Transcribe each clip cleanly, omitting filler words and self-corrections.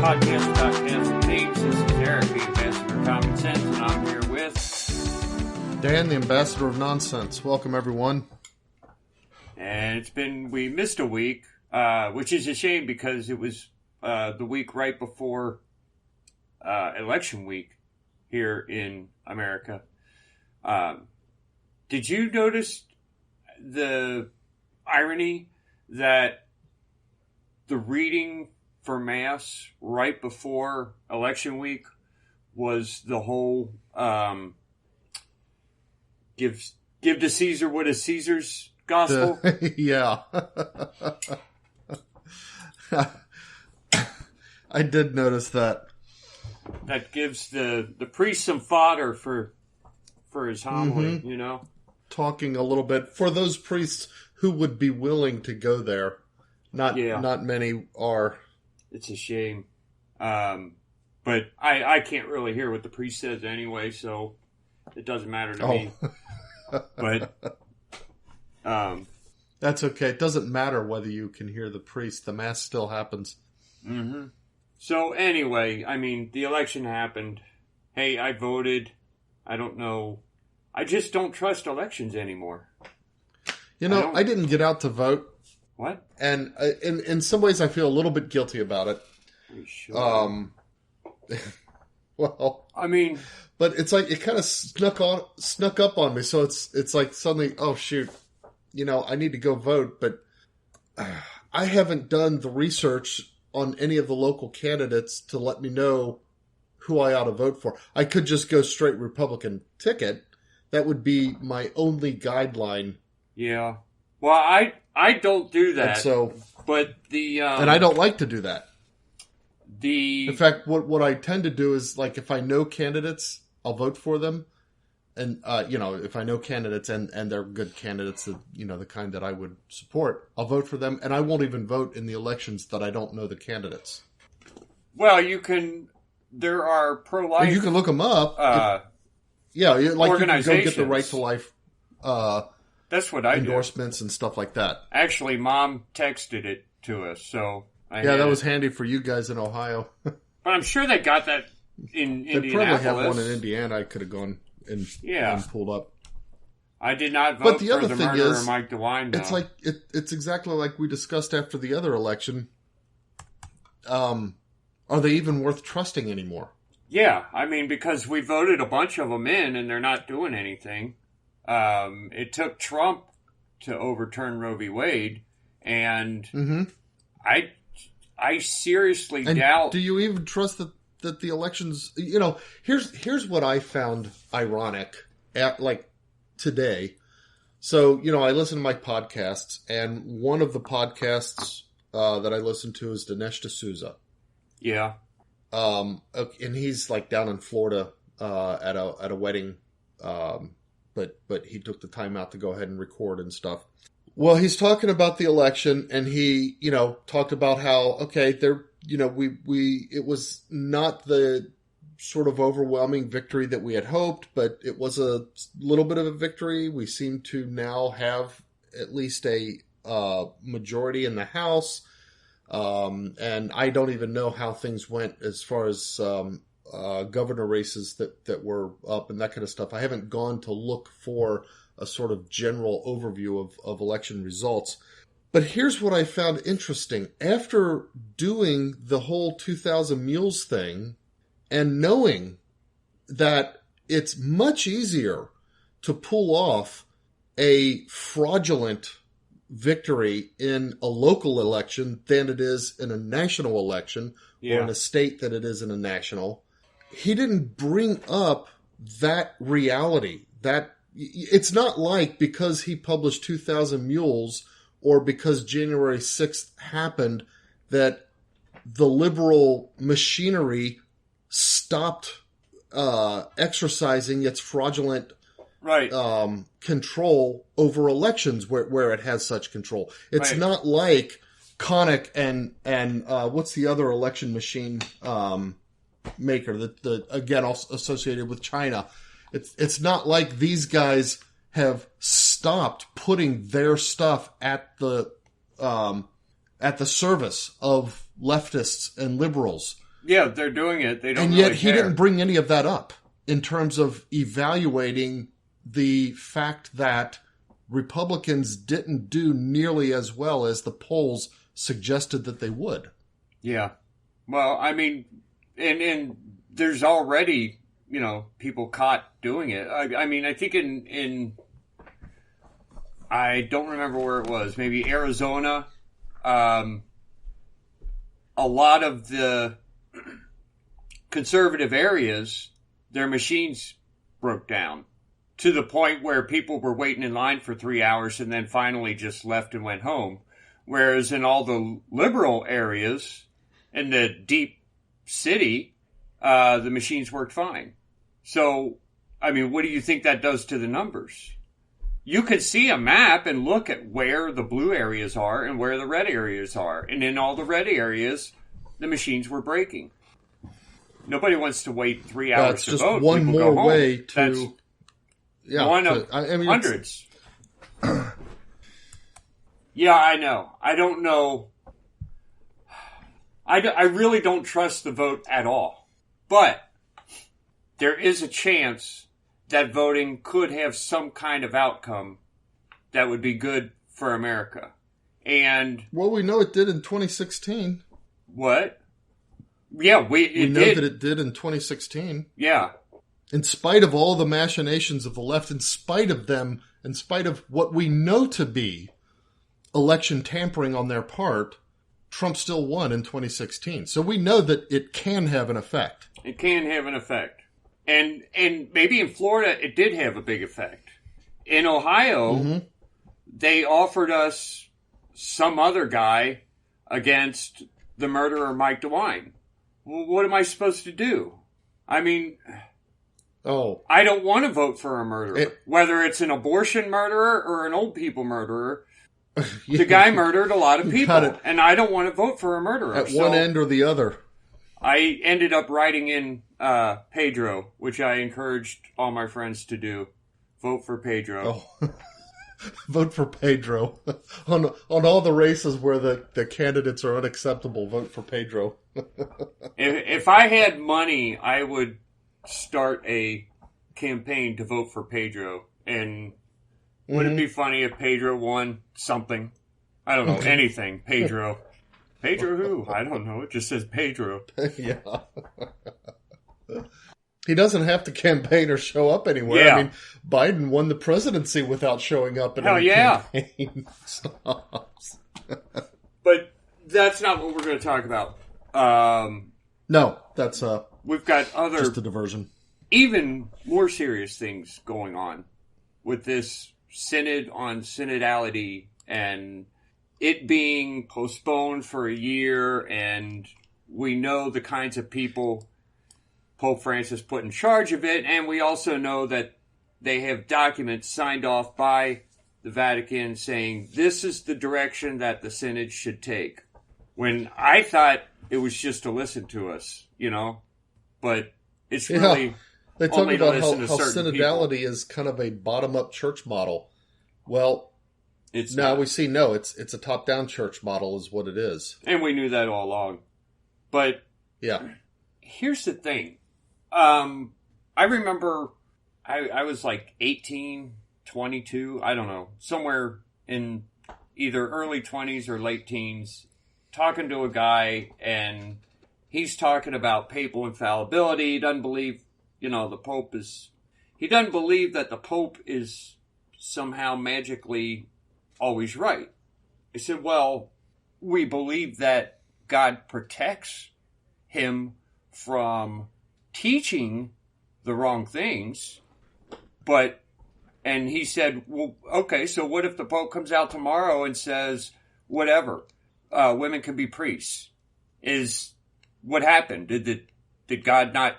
podcast about cancel tapes. This is Eric, the ambassador of common sense, and I'm here with Dan, the ambassador of nonsense. Welcome, everyone. And we missed a week, which is a shame because it was the week right before election week here in America. Did you notice the irony that the reading for Mass right before election week was the whole give to Caesar what is Caesar's gospel? Yeah. I did notice that. That gives the priest some fodder for his homily, you know? Talking a little bit for those priests who would be willing to go there. Not many are. It's a shame. But I can't really hear what the priest says anyway, so it doesn't matter to me. But that's okay. It doesn't matter whether you can hear the priest. The Mass still happens. Mm-hmm. So anyway, I mean, the election happened. Hey, I voted. I don't know. I just don't trust elections anymore. You know, I didn't get out to vote. What? And in some ways, I feel a little bit guilty about it. Sure. Well, I mean, but it's like it kind of snuck up on me. So it's like suddenly, oh shoot, you know, I need to go vote, but I haven't done the research on any of the local candidates to let me know who I ought to vote for. I could just go straight Republican ticket. That would be my only guideline. Yeah. Well, I don't do that. And so, but and I don't like to do that. In fact, what I tend to do is, like, if I know candidates, I'll vote for them. And, you know, if I know candidates and they're good candidates, that, you know, the kind that I would support, I'll vote for them. And I won't even vote in the elections that I don't know the candidates. Well, there are pro-life. You can look them up. Yeah, like organizations. You can go get the right to life that's what I endorsements and stuff like that. Actually, Mom texted it to us, so that was handy for you guys in Ohio. But I'm sure they got that in Indianapolis. They probably have one in Indiana. I could have gone and pulled up. I did not vote the for other the thing murderer, is, Mike DeWine. Though. It's like it's exactly like we discussed after the other election. Are they even worth trusting anymore? Yeah, I mean, because we voted a bunch of them in, and they're not doing anything. It took Trump to overturn Roe v. Wade, and I seriously doubt. Do you even trust that the elections? You know, here's what I found ironic like today. So, you know, I listen to my podcasts, and one of the podcasts that I listen to is Dinesh D'Souza. Yeah. And he's like down in Florida at a wedding, but he took the time out to go ahead and record and stuff. Well, he's talking about the election, and he, you know, talked about how it was not the sort of overwhelming victory that we had hoped, but it was a little bit of a victory. We seem to now have at least a majority in the House. And I don't even know how things went as far as governor races that were up and that kind of stuff. I haven't gone to look for a sort of general overview of election results. But here's what I found interesting. After doing the whole 2,000 Mules thing and knowing that it's much easier to pull off a fraudulent victory in a local election than it is in a national election or in a state than it is in a national. He didn't bring up that reality. That it's not like because he published 2,000 Mules or because January 6th happened that the liberal machinery stopped exercising its fraudulent control over elections where it has such control. It's not like Connick and what's the other election machine maker that again also associated with China. It's not like these guys have stopped putting their stuff at the service of leftists and liberals. Yeah, they're doing it. They don't and really yet he care. didn't bring any of that up in terms of evaluating the fact that Republicans didn't do nearly as well as the polls suggested that they would. Yeah. Well, I mean, and there's already, people caught doing it. I mean, I think in I don't remember where it was, maybe Arizona, a lot of the conservative areas, their machines broke down to the point where people were waiting in line for 3 hours and then finally just left and went home. Whereas in all the liberal areas, in the deep city, the machines worked fine. So, I mean, what do you think that does to the numbers? You could see a map and look at where the blue areas are and where the red areas are. And in all the red areas, the machines were breaking. Nobody wants to wait 3 hours to just vote. one People more go home. way to... That's one of hundreds. Yeah, I know. I don't know. I really don't trust the vote at all. But there is a chance that voting could have some kind of outcome that would be good for America. And... Well, we know it did in 2016. What? Yeah, we know did. that it did in 2016. Yeah. In spite of all the machinations of the left, in spite of what we know to be election tampering on their part, Trump still won in 2016. So we know that it can have an effect. It can have an effect. And maybe in Florida, it did have a big effect. In Ohio, they offered us some other guy against the murderer Mike DeWine. Well, what am I supposed to do? I mean... I don't want to vote for a murderer. Whether it's an abortion murderer or an old people murderer, the guy murdered a lot of people. And I don't want to vote for a murderer. At one end or the other. I ended up writing in Pedro, which I encouraged all my friends to do. Vote for Pedro. Oh. Vote for Pedro. on all the races where the candidates are unacceptable, vote for Pedro. If I had money, I would start a campaign to vote for Pedro. And would it be funny if Pedro won something? I don't know, anything. Pedro. Pedro who? I don't know. It just says Pedro. Yeah. He doesn't have to campaign or show up anywhere. Yeah. I mean, Biden won the presidency without showing up at any campaign. But that's not what we're going to talk about. No, that's we've got other just a diversion. Even more serious things going on with this synod on synodality and it being postponed for a year, and we know the kinds of people Pope Francis put in charge of it, and we also know that they have documents signed off by the Vatican saying this is the direction that the synod should take. When I thought it was just to listen to us, but it's really they talk only about to how synodality people. Is kind of a bottom-up church model. Well, it's a top-down church model is what it is, and we knew that all along. But here's the thing. I remember I was like 18, 22, I don't know, somewhere in either early 20s or late teens, talking to a guy, and he's talking about papal infallibility. He doesn't believe, he doesn't believe that the Pope is somehow magically always right. I said, well, we believe that God protects him from teaching the wrong things, and he said, well, okay, so what if the Pope comes out tomorrow and says, whatever, women can be priests? Is what happened? Did God not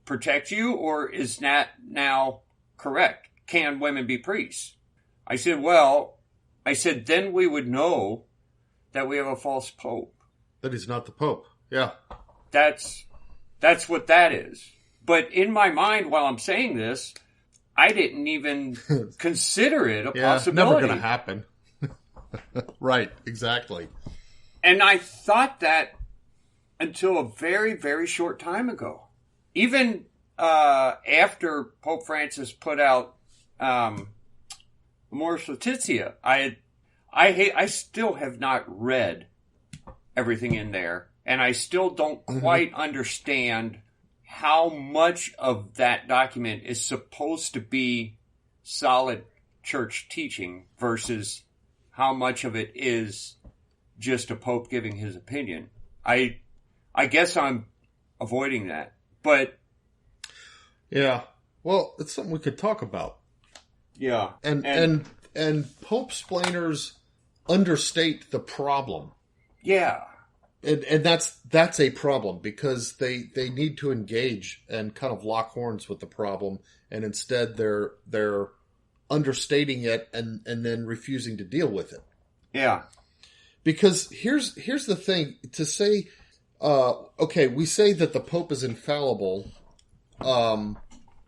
protect you, or is that now correct? Can women be priests? I said, then we would know that we have a false Pope. That he's not the Pope. Yeah. That's what that is. But in my mind, while I'm saying this, I didn't even consider it a possibility. Never going to happen. Right, exactly. And I thought that until a very, very short time ago. Even after Pope Francis put out Amoris Laetitia, I still have not read everything in there, and I still don't quite understand how much of that document is supposed to be solid church teaching versus how much of it is just a pope giving his opinion. I guess I'm avoiding that, but yeah, well, it's something we could talk about. Yeah, and Pope splainers understate the problem. Yeah. And that's a problem because they need to engage and kind of lock horns with the problem, and instead they're understating it and then refusing to deal with it. Yeah. Because here's the thing, to say okay, we say that the Pope is infallible, but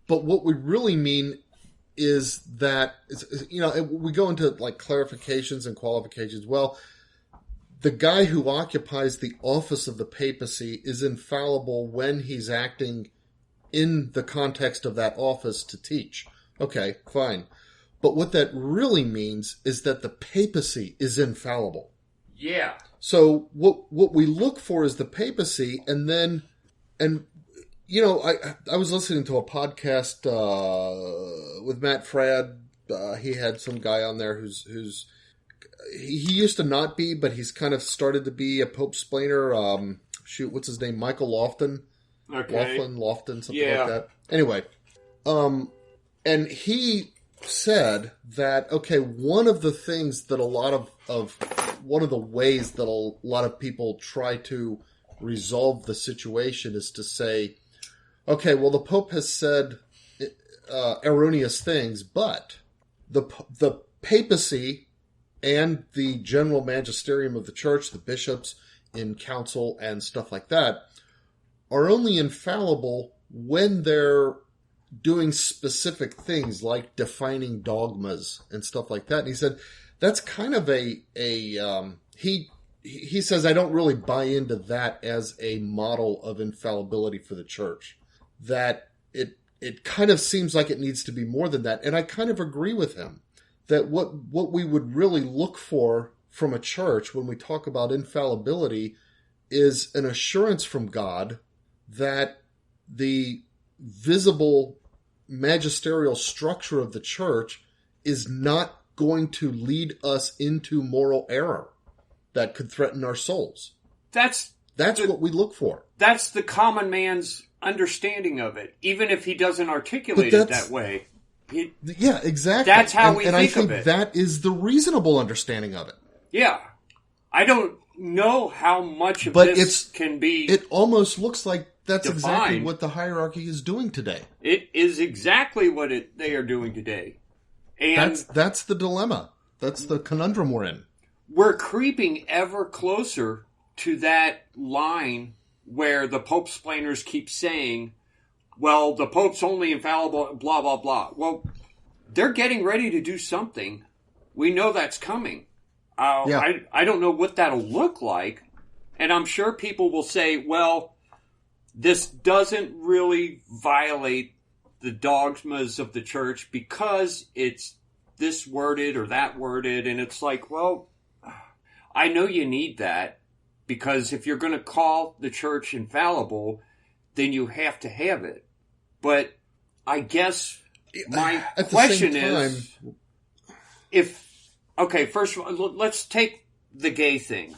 what we really mean is that, you know, we go into like clarifications and qualifications. Well, the guy who occupies the office of the papacy is infallible when he's acting in the context of that office to teach. Okay, fine. But what that really means is that the papacy is infallible. Yeah. So what we look for is the papacy, and you know, I was listening to a podcast with Matt Fradd. He had some guy on there who's he used to not be, but he's kind of started to be a Pope splainer. What's his name? Michael Lofton. Okay. Lofton, something like that. Anyway, and he said that, okay, one of the things that one of the ways that a lot of people try to resolve the situation is to say, okay, well, the Pope has said erroneous things, but the papacy and the general magisterium of the church, the bishops in council and stuff like that, are only infallible when they're doing specific things like defining dogmas and stuff like that. And he said that's kind of he says, I don't really buy into that as a model of infallibility for the church. That it kind of seems like it needs to be more than that. And I kind of agree with him that what we would really look for from a church when we talk about infallibility is an assurance from God that the visible magisterial structure of the church is not going to lead us into moral error that could threaten our souls. That's what we look for. That's the common man's understanding of it, even if he doesn't articulate it that way. Yeah, exactly. That's how we think I think of it. That is the reasonable understanding of it. Yeah. I don't know how much of this can be. It almost looks like that's defined. Exactly what the hierarchy is doing today. It is exactly what they are doing today. And that's the dilemma. That's the conundrum we're in. We're creeping ever closer to that line where the Pope splainers keep saying, well, the Pope's only infallible, blah, blah, blah. Well, they're getting ready to do something. We know that's coming. I don't know what that'll look like. And I'm sure people will say, well, this doesn't really violate the dogmas of the church because it's this worded or that worded. And it's like, well, I know you need that because if you're going to call the church infallible, then you have to have it. But I guess my question is, first of all, let's take the gay thing.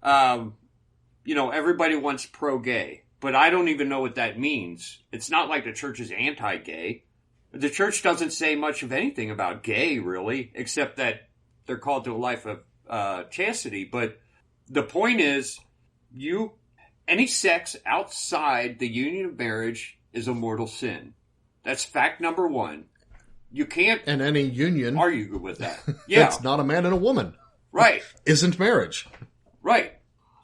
You know, everybody wants pro-gay, but I don't even know what that means. It's not like the church is anti-gay. The church doesn't say much of anything about gay, really, except that they're called to a life of chastity. But the point is, any sex outside the union of marriage is a mortal sin. That's fact number one. You can't and any union argue with that. Yeah, that's not a man and a woman. Right. Isn't marriage. Right.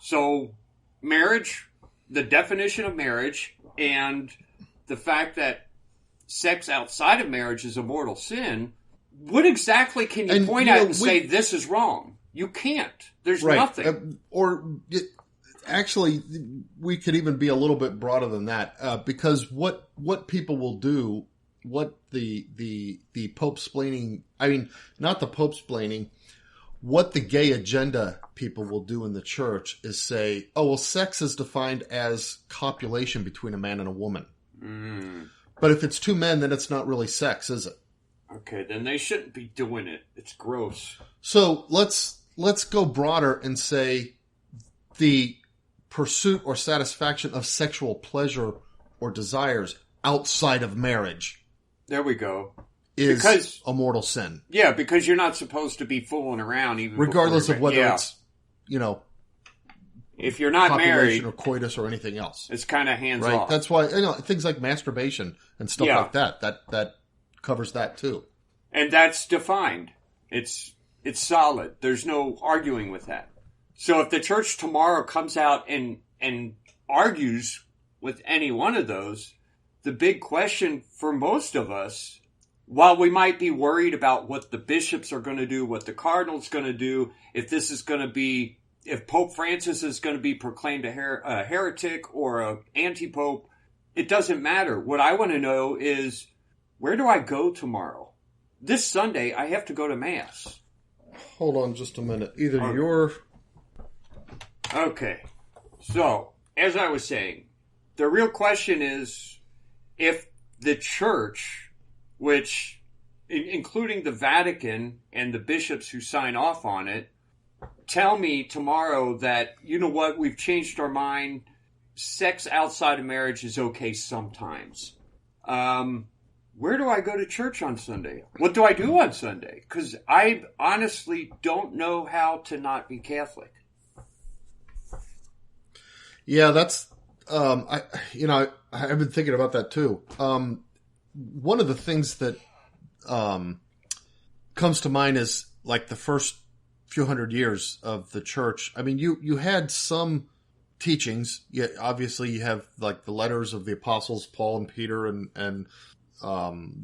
So marriage, the definition of marriage, and the fact that sex outside of marriage is a mortal sin, what exactly can you point at and say this is wrong? You can't. There's nothing. actually, we could even be a little bit broader than that, because what people will do, what the Pope-splaining, I mean, not the Pope-splaining, what the gay agenda people will do in the church is say, oh, well, sex is defined as copulation between a man and a woman. Mm. But if it's two men, then it's not really sex, is it? Okay, then they shouldn't be doing it. It's gross. So let's go broader and say the pursuit or satisfaction of sexual pleasure or desires outside of marriage. There we go. Is a mortal sin. Yeah, because you're not supposed to be fooling around even regardless of whether it's, if you're not married or coitus or anything else. It's kind of hands right? off. That's why things like masturbation and stuff like that covers that too. And that's defined. It's solid. There's no arguing with that. So if the church tomorrow comes out and argues with any one of those, the big question for most of us, while we might be worried about what the bishops are going to do, what the cardinal's going to do, if Pope Francis is going to be proclaimed a heretic or an anti-pope, it doesn't matter. What I want to know is, where do I go tomorrow? This Sunday, I have to go to Mass. Hold on just a minute. Okay. So, as I was saying, the real question is, if the church, which, including the Vatican and the bishops who sign off on it, tell me tomorrow that, you know what, we've changed our mind, sex outside of marriage is okay sometimes. Where do I go to church on Sunday? What do I do on Sunday? Because I honestly don't know how to not be Catholic. Yeah, that's, I've been thinking about that too. One of the things that comes to mind is like the first few hundred years of the church. I mean, you had some teachings. Yeah, obviously you have like the letters of the apostles, Paul and Peter and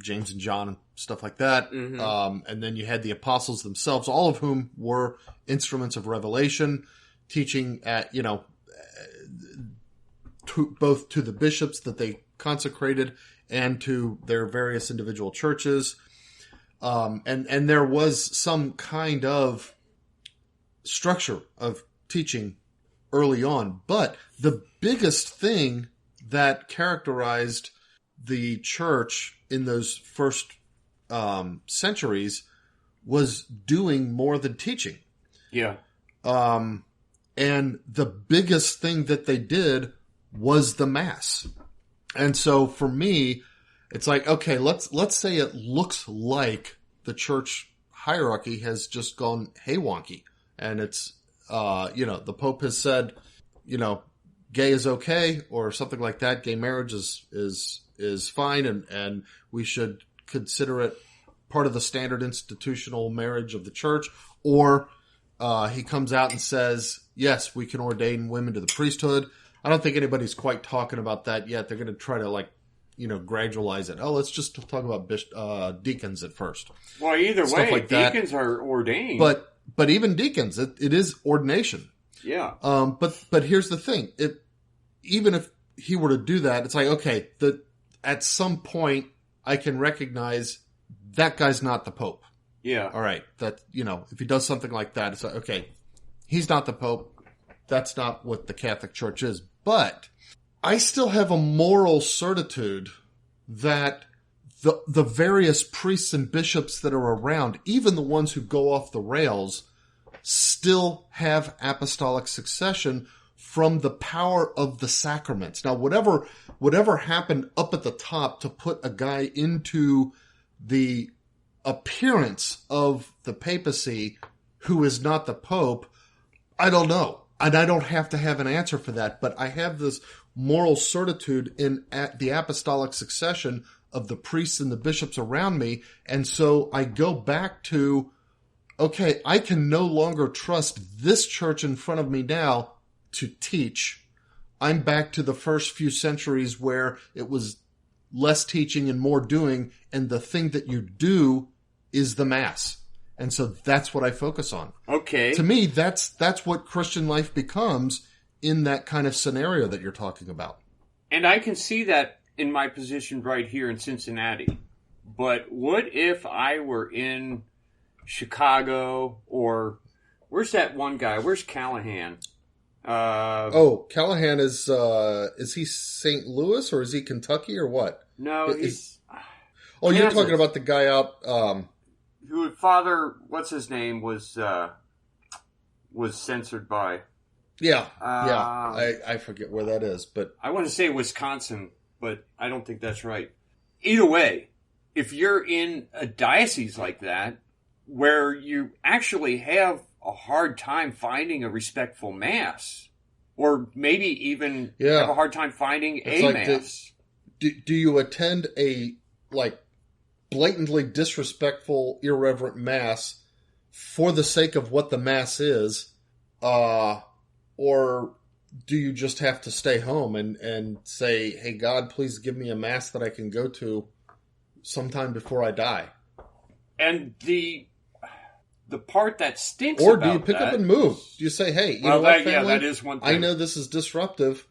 James and John and stuff like that. Mm-hmm. And then you had the apostles themselves, all of whom were instruments of revelation, teaching at, both to the bishops that they consecrated and to their various individual churches. And there was some kind of structure of teaching early on. But the biggest thing that characterized the church in those first centuries was doing more than teaching. Yeah. And the biggest thing that they did was the Mass. And so for me, it's like, okay, let's say it looks like the church hierarchy has just gone haywonky. And it's, the Pope has said, gay is okay or something like that. Gay marriage is fine. And we should consider it part of the standard institutional marriage of the church. Or he comes out and says, yes, we can ordain women to the priesthood. I don't think anybody's quite talking about that yet. They're going to try to gradualize it. Oh, let's just talk about deacons at first. Well, either way, like deacons are ordained. But even deacons, it is ordination. Yeah. But here's the thing. Even if he were to do that, it's like, okay, at some point I can recognize that guy's not the Pope. Yeah. All right. That, if he does something like that, it's like, okay, he's not the Pope. That's not what the Catholic Church is. But I still have a moral certitude that the various priests and bishops that are around, even the ones who go off the rails, still have apostolic succession from the power of the sacraments. Now, whatever happened up at the top to put a guy into the appearance of the papacy who is not the Pope, I don't know. And I don't have to have an answer for that, but I have this moral certitude in the apostolic succession of the priests and the bishops around me. And so I go back to, okay, I can no longer trust this church in front of me now to teach. I'm back to the first few centuries where it was less teaching and more doing, and the thing that you do is the Mass. And so that's what I focus on. Okay. To me, that's what Christian life becomes, in that kind of scenario that you're talking about. And I can see that in my position right here in Cincinnati. But what if I were in Chicago, or where's that one guy? Where's Callahan? Callahan is he St. Louis or is he Kentucky or what? No, he's... You're talking about the guy out... who Father, what's his name, was censored by. Yeah, I forget where that is, but... I want to say Wisconsin, but I don't think that's right. Either way, if you're in a diocese like that, where you actually have a hard time finding a respectful mass, or maybe even have a hard time finding a mass. Do you attend a, blatantly disrespectful, irreverent mass for the sake of what the mass is, or do you just have to stay home and say, hey, God, please give me a mass that I can go to sometime before I die? And the part that stinks or about do you pick that, up and move? Do you say, hey, you know what, family? Yeah, that is one thing. I know this is disruptive,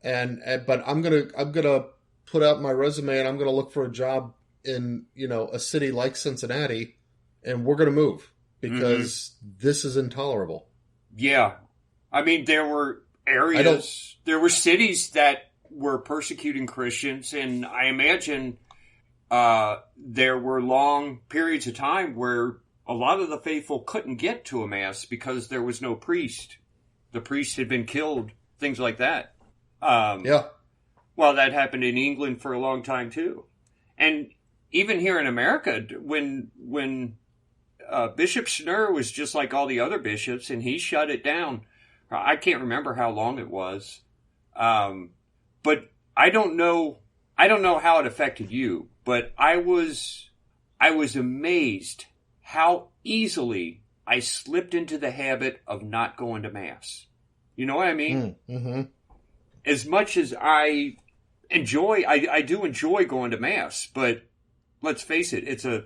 but I'm gonna put out my resume and I'm gonna look for a job in a city like Cincinnati, and we're gonna move because this is intolerable. Yeah, I mean there were areas, there were cities that were persecuting Christians, and I imagine there were long periods of time where a lot of the faithful couldn't get to a mass because there was no priest. The priest had been killed, things like that. Well, that happened in England for a long time too. And even here in America, when Bishop Schnurr was just like all the other bishops and he shut it down, I can't remember how long it was. But I don't know how it affected you, but I was amazed how easily I slipped into the habit of not going to Mass. You know what I mean? Mm-hmm. As much as I do enjoy going to Mass, but let's face it, it's a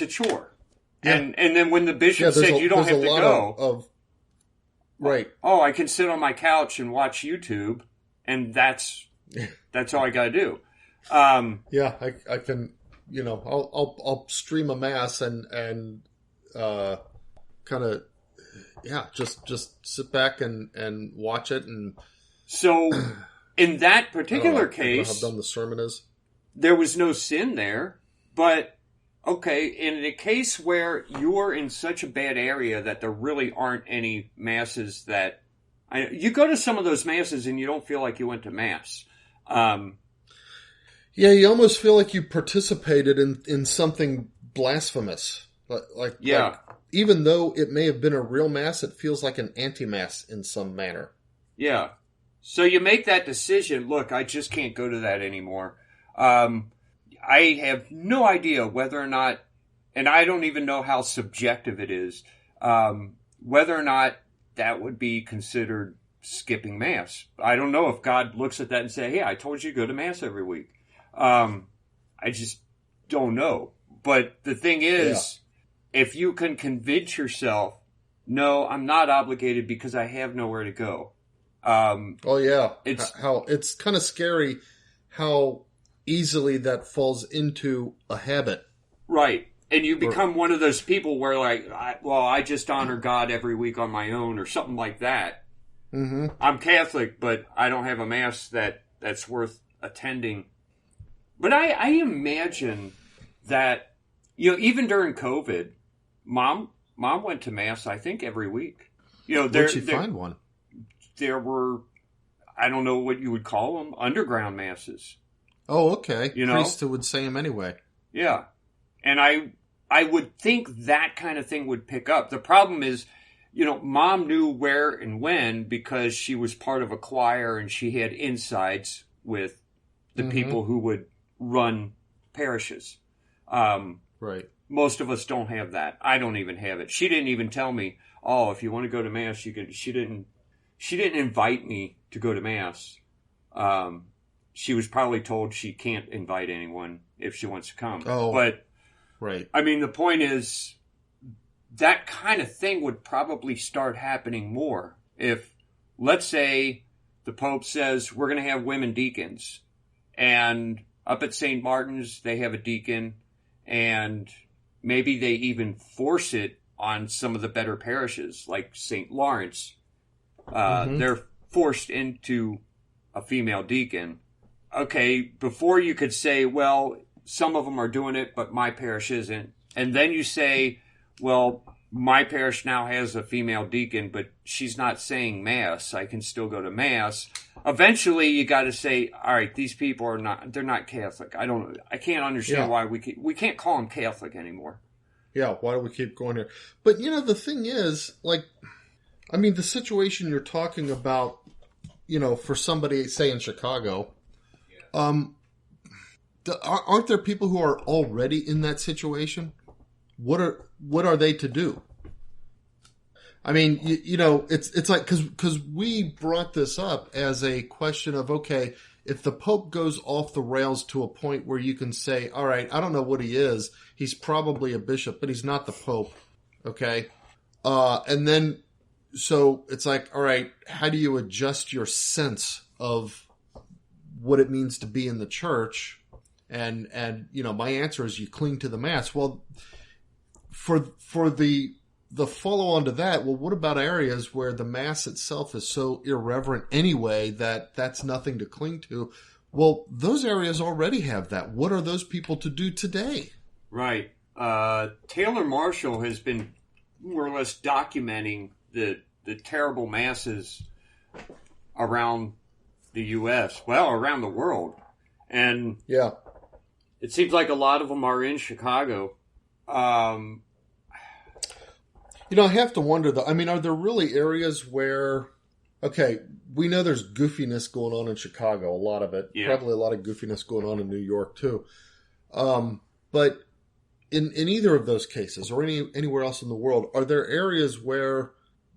chore. Yeah. And then when the bishop said you don't have to go, right. Oh, I can sit on my couch and watch YouTube, and that's all I got to do. I can. I'll stream a mass and kind of just sit back and watch it. And so in that particular case, how dumb the sermon is. There was no sin there, but okay, in a case where you're in such a bad area that there really aren't any masses that you go to some of those masses and you don't feel like you went to mass. You almost feel like you participated in something blasphemous. Like even though it may have been a real mass, it feels like an anti-mass in some manner. Yeah. So you make that decision, look, I just can't go to that anymore. I have no idea whether or not, and I don't even know how subjective it is, whether or not that would be considered skipping Mass. I don't know if God looks at that and say, hey, I told you to go to Mass every week. I just don't know. But the thing is, if you can convince yourself, no, I'm not obligated because I have nowhere to go. It's kind of scary how easily that falls into a habit. Right. And you become one of those people where I just honor God every week on my own or something like that. Mm-hmm. I'm Catholic, but I don't have a Mass that's worth attending. But I imagine that, even during COVID, Mom went to Mass, I think, every week. Where'd she find one? There were, I don't know what you would call them, underground Masses. Oh, okay. Priests who would say them anyway. Yeah. And I would think that kind of thing would pick up. The problem is, Mom knew where and when because she was part of a choir and she had insights with the people who would run parishes. Right. Most of us don't have that. I don't even have it. She didn't even tell me, oh, if you want to go to Mass, you can. She didn't invite me to go to Mass. She was probably told she can't invite anyone if she wants to come. Oh, but right. I mean, the point is that kind of thing would probably start happening more if let's say the Pope says we're going to have women deacons, and up at St. Martin's they have a deacon, and maybe they even force it on some of the better parishes, like St. Lawrence. They're forced into a female deacon. Okay, before you could say, well, some of them are doing it, but my parish isn't. And then you say, well, my parish now has a female deacon, but she's not saying Mass. I can still go to Mass. Eventually, you got to say, all right, these people are not—they're not Catholic. I can't understand why we can't call them Catholic anymore. Yeah, why do we keep going here? But the thing is, the situation you're talking about, for somebody, say in Chicago, aren't there people who are already in that situation? What are they to do? I mean, it's like, because we brought this up as a question of, okay, if the Pope goes off the rails to a point where you can say, all right, I don't know what he is. He's probably a bishop, but he's not the Pope. Okay. And then, so it's like, all right, how do you adjust your sense of what it means to be in the church? And my answer is you cling to the Mass. Well, for the follow on to that, well, what about areas where the Mass itself is so irreverent anyway that that's nothing to cling to? Well, those areas already have that. What are those people to do today? Right. Taylor Marshall has been more or less documenting the terrible masses around the U.S., well, around the world. And yeah, it seems like a lot of them are in Chicago. I have to wonder, though. I mean, are there really areas where, okay, we know there's goofiness going on in Chicago, a lot of it. Yeah. Probably a lot of goofiness going on in New York, too. But in either of those cases, or anywhere else in the world, are there areas where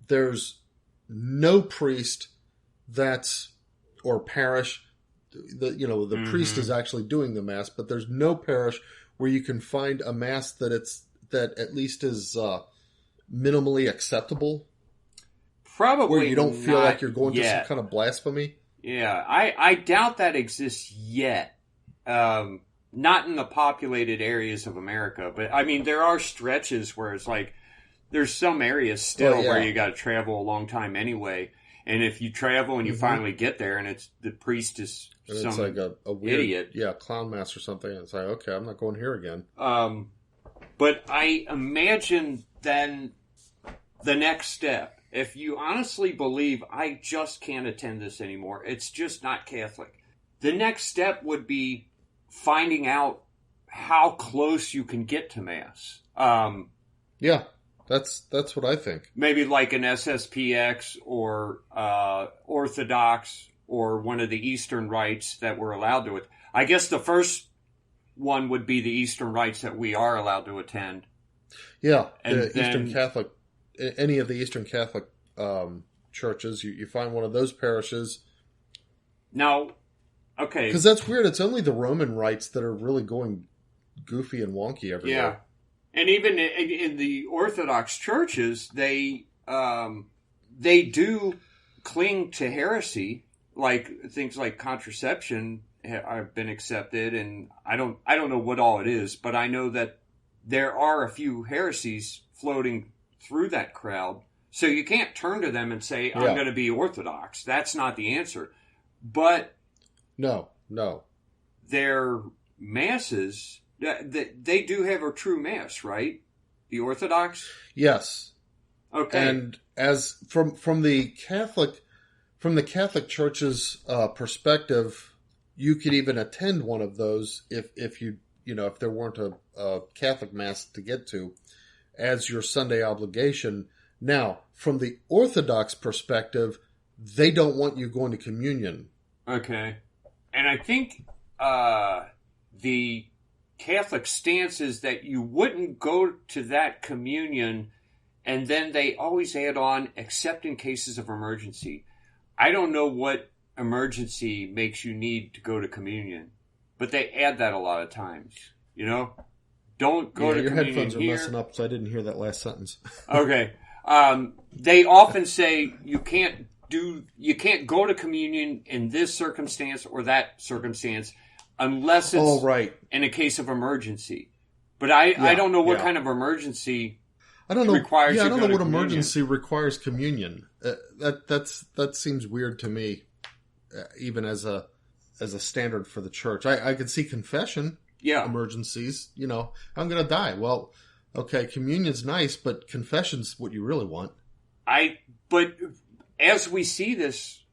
there's no priest or parish, the priest is actually doing the Mass, but there's no parish where you can find a Mass that at least is minimally acceptable? Probably where you don't feel like you're going yet. to some kind of blasphemy? Yeah, I doubt that exists yet. Not in the populated areas of America, but I mean, there are stretches where it's like, there's some areas still where you got to travel a long time anyway. And if you travel and you finally get there and the priest is some it's like a weird, idiot. Clown Mass or something. And it's like, okay, I'm not going here again. But I imagine then the next step, if you honestly believe I just can't attend this anymore, it's just not Catholic. The next step would be finding out how close you can get to Mass. Yeah, that's what I think. Maybe like an SSPX or Orthodox or one of the Eastern rites that we're allowed to. I guess the first one would be the Eastern rites that we are allowed to attend. Yeah, and the Eastern Catholic, any of the Eastern Catholic churches, you find one of those parishes. Now, okay. Because that's weird. It's only the Roman rites that are really going goofy and wonky everywhere. Yeah. And even in the Orthodox churches, they do cling to heresy, like things like contraception have been accepted, and I don't know what all it is, but I know that there are a few heresies floating through that crowd. So you can't turn to them and say, I'm going to be Orthodox. That's not the answer. But no. Their masses, they do have a true Mass, right? The Orthodox? Yes. Okay. And as from the Catholic Church's perspective, you could even attend one of those if you if there weren't a Catholic Mass to get to as your Sunday obligation. Now, from the Orthodox perspective, they don't want you going to communion. Okay. And I think the Catholic stance is that you wouldn't go to that communion, and then they always add on, except in cases of emergency. I don't know what emergency makes you need to go to communion, but they add that a lot of times. Don't go to your communion headphones are here. messing up, so I didn't hear that last sentence. Okay. They often say you can't go to communion in this circumstance or that circumstance unless it's in a case of emergency. But I don't know what kind of emergency requires. Yeah, I don't know what communion. emergency requires communion. That seems weird to me, even as a standard for the church. I could see confession. Yeah. Emergencies. I'm going to die. Well, okay, communion's nice, but confession's what you really want. But as we see this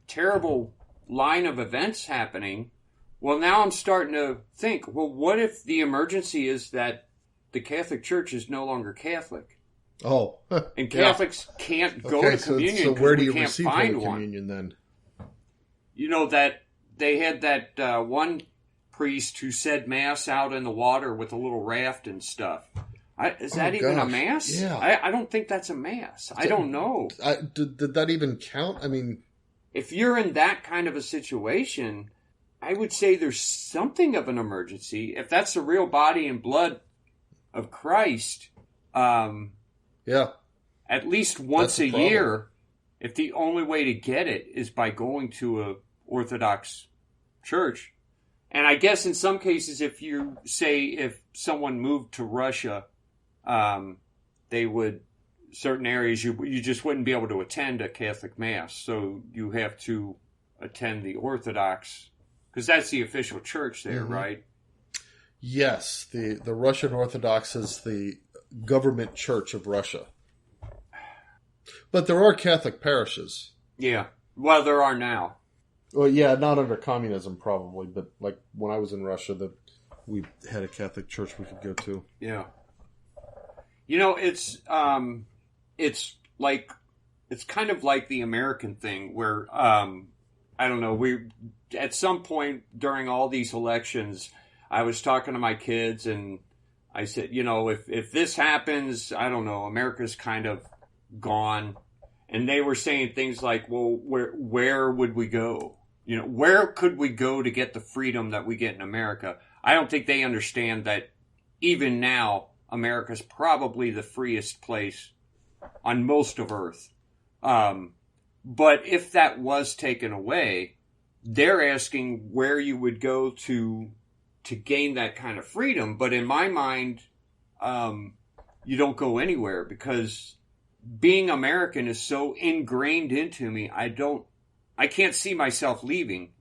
terrible line of events happening, well, now I'm starting to think, well, what if the emergency is that the Catholic Church is no longer Catholic? Oh. And Catholics can't go to communion because where do we you can't receive find Holy one. Communion then? That they had that one priest who said Mass out in the water with a little raft and stuff. Is that even a Mass? Yeah. I don't think that's a Mass. I don't know. Did that even count? I mean... If you're in that kind of a situation, I would say there's something of an emergency. If that's the real body and blood of Christ, at least once a year, if the only way to get it is by going to a Orthodox church. And I guess in some cases, if someone moved to Russia, they would, certain areas, you just wouldn't be able to attend a Catholic Mass. So you have to attend the Orthodox, because that's the official church there, right? Yes, the Russian Orthodox is the government church of Russia. But there are Catholic parishes. Yeah. Well, there are now. Well, yeah, not under communism probably, but like when I was in Russia, we had a Catholic church we could go to. Yeah. It's kind of like the American thing where, I don't know, at some point during all these elections, I was talking to my kids and I said, if this happens, I don't know, America's kind of gone. And they were saying things like, well, where would we go? Where could we go to get the freedom that we get in America? I don't think they understand that even now, America's probably the freest place on most of Earth. But if that was taken away, they're asking where you would go to gain that kind of freedom. But in my mind, you don't go anywhere because being American is so ingrained into me. I can't see myself leaving.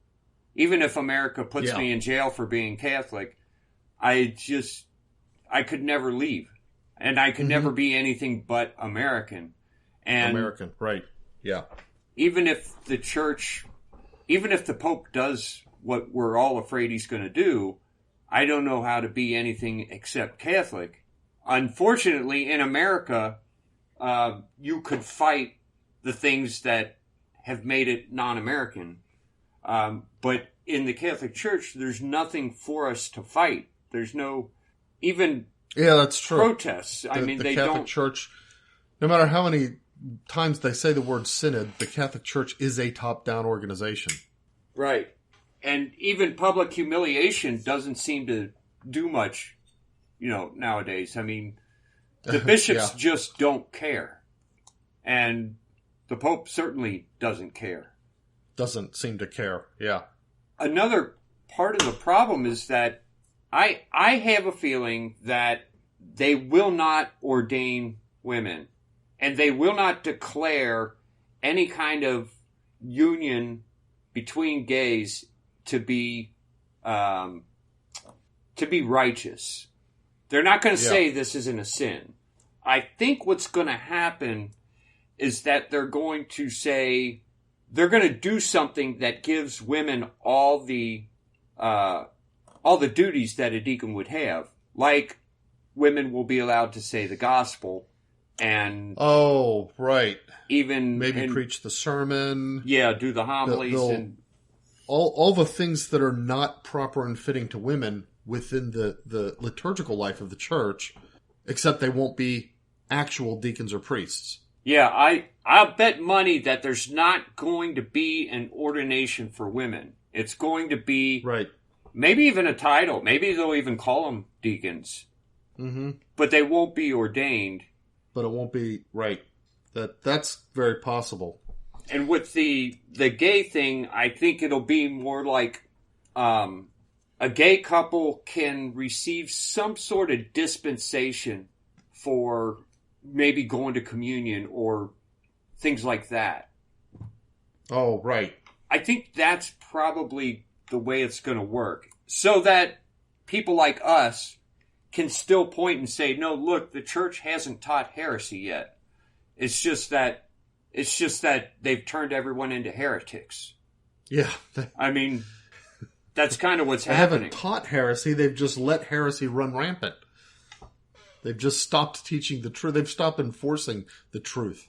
Even if America puts me in jail for being Catholic, I could never leave. And I could never be anything but American. And American, right. Yeah. Even if the Pope does what we're all afraid he's going to do, I don't know how to be anything except Catholic. Unfortunately, in America, you could fight the things that have made it non-American. But in the Catholic Church, there's nothing for us to fight. There's no even that's true. Protests. The Catholic Church, no matter how many times they say the word synod, the Catholic Church is a top-down organization. Right. And even public humiliation doesn't seem to do much, nowadays. I mean, the bishops just don't care. And the Pope certainly doesn't care. Doesn't seem to care, yeah. Another part of the problem is that I have a feeling that they will not ordain women. And they will not declare any kind of union between gays to be righteous. They're not going to say this isn't a sin. I think what's going to happen is that they're going to say they're going to do something that gives women all the duties that a deacon would have, like women will be allowed to say the gospel and even maybe preach the sermon, do the homilies and all the things that are not proper and fitting to women within the liturgical life of the church, except they won't be actual deacons or priests. Yeah, I'll bet money that there's not going to be an ordination for women. It's going to be maybe even a title. Maybe they'll even call them deacons. Mm-hmm. But they won't be ordained. But it won't be, that's very possible. And with the gay thing, I think it'll be more like a gay couple can receive some sort of dispensation for maybe going to communion or things like that. Oh, right. I think that's probably the way it's going to work. So that people like us can still point and say, no, look, the church hasn't taught heresy yet. It's just that they've turned everyone into heretics. Yeah. I mean, that's kind of what's they happening. Haven't taught heresy. They've just let heresy run rampant. They've just stopped teaching the truth. They've stopped enforcing the truth.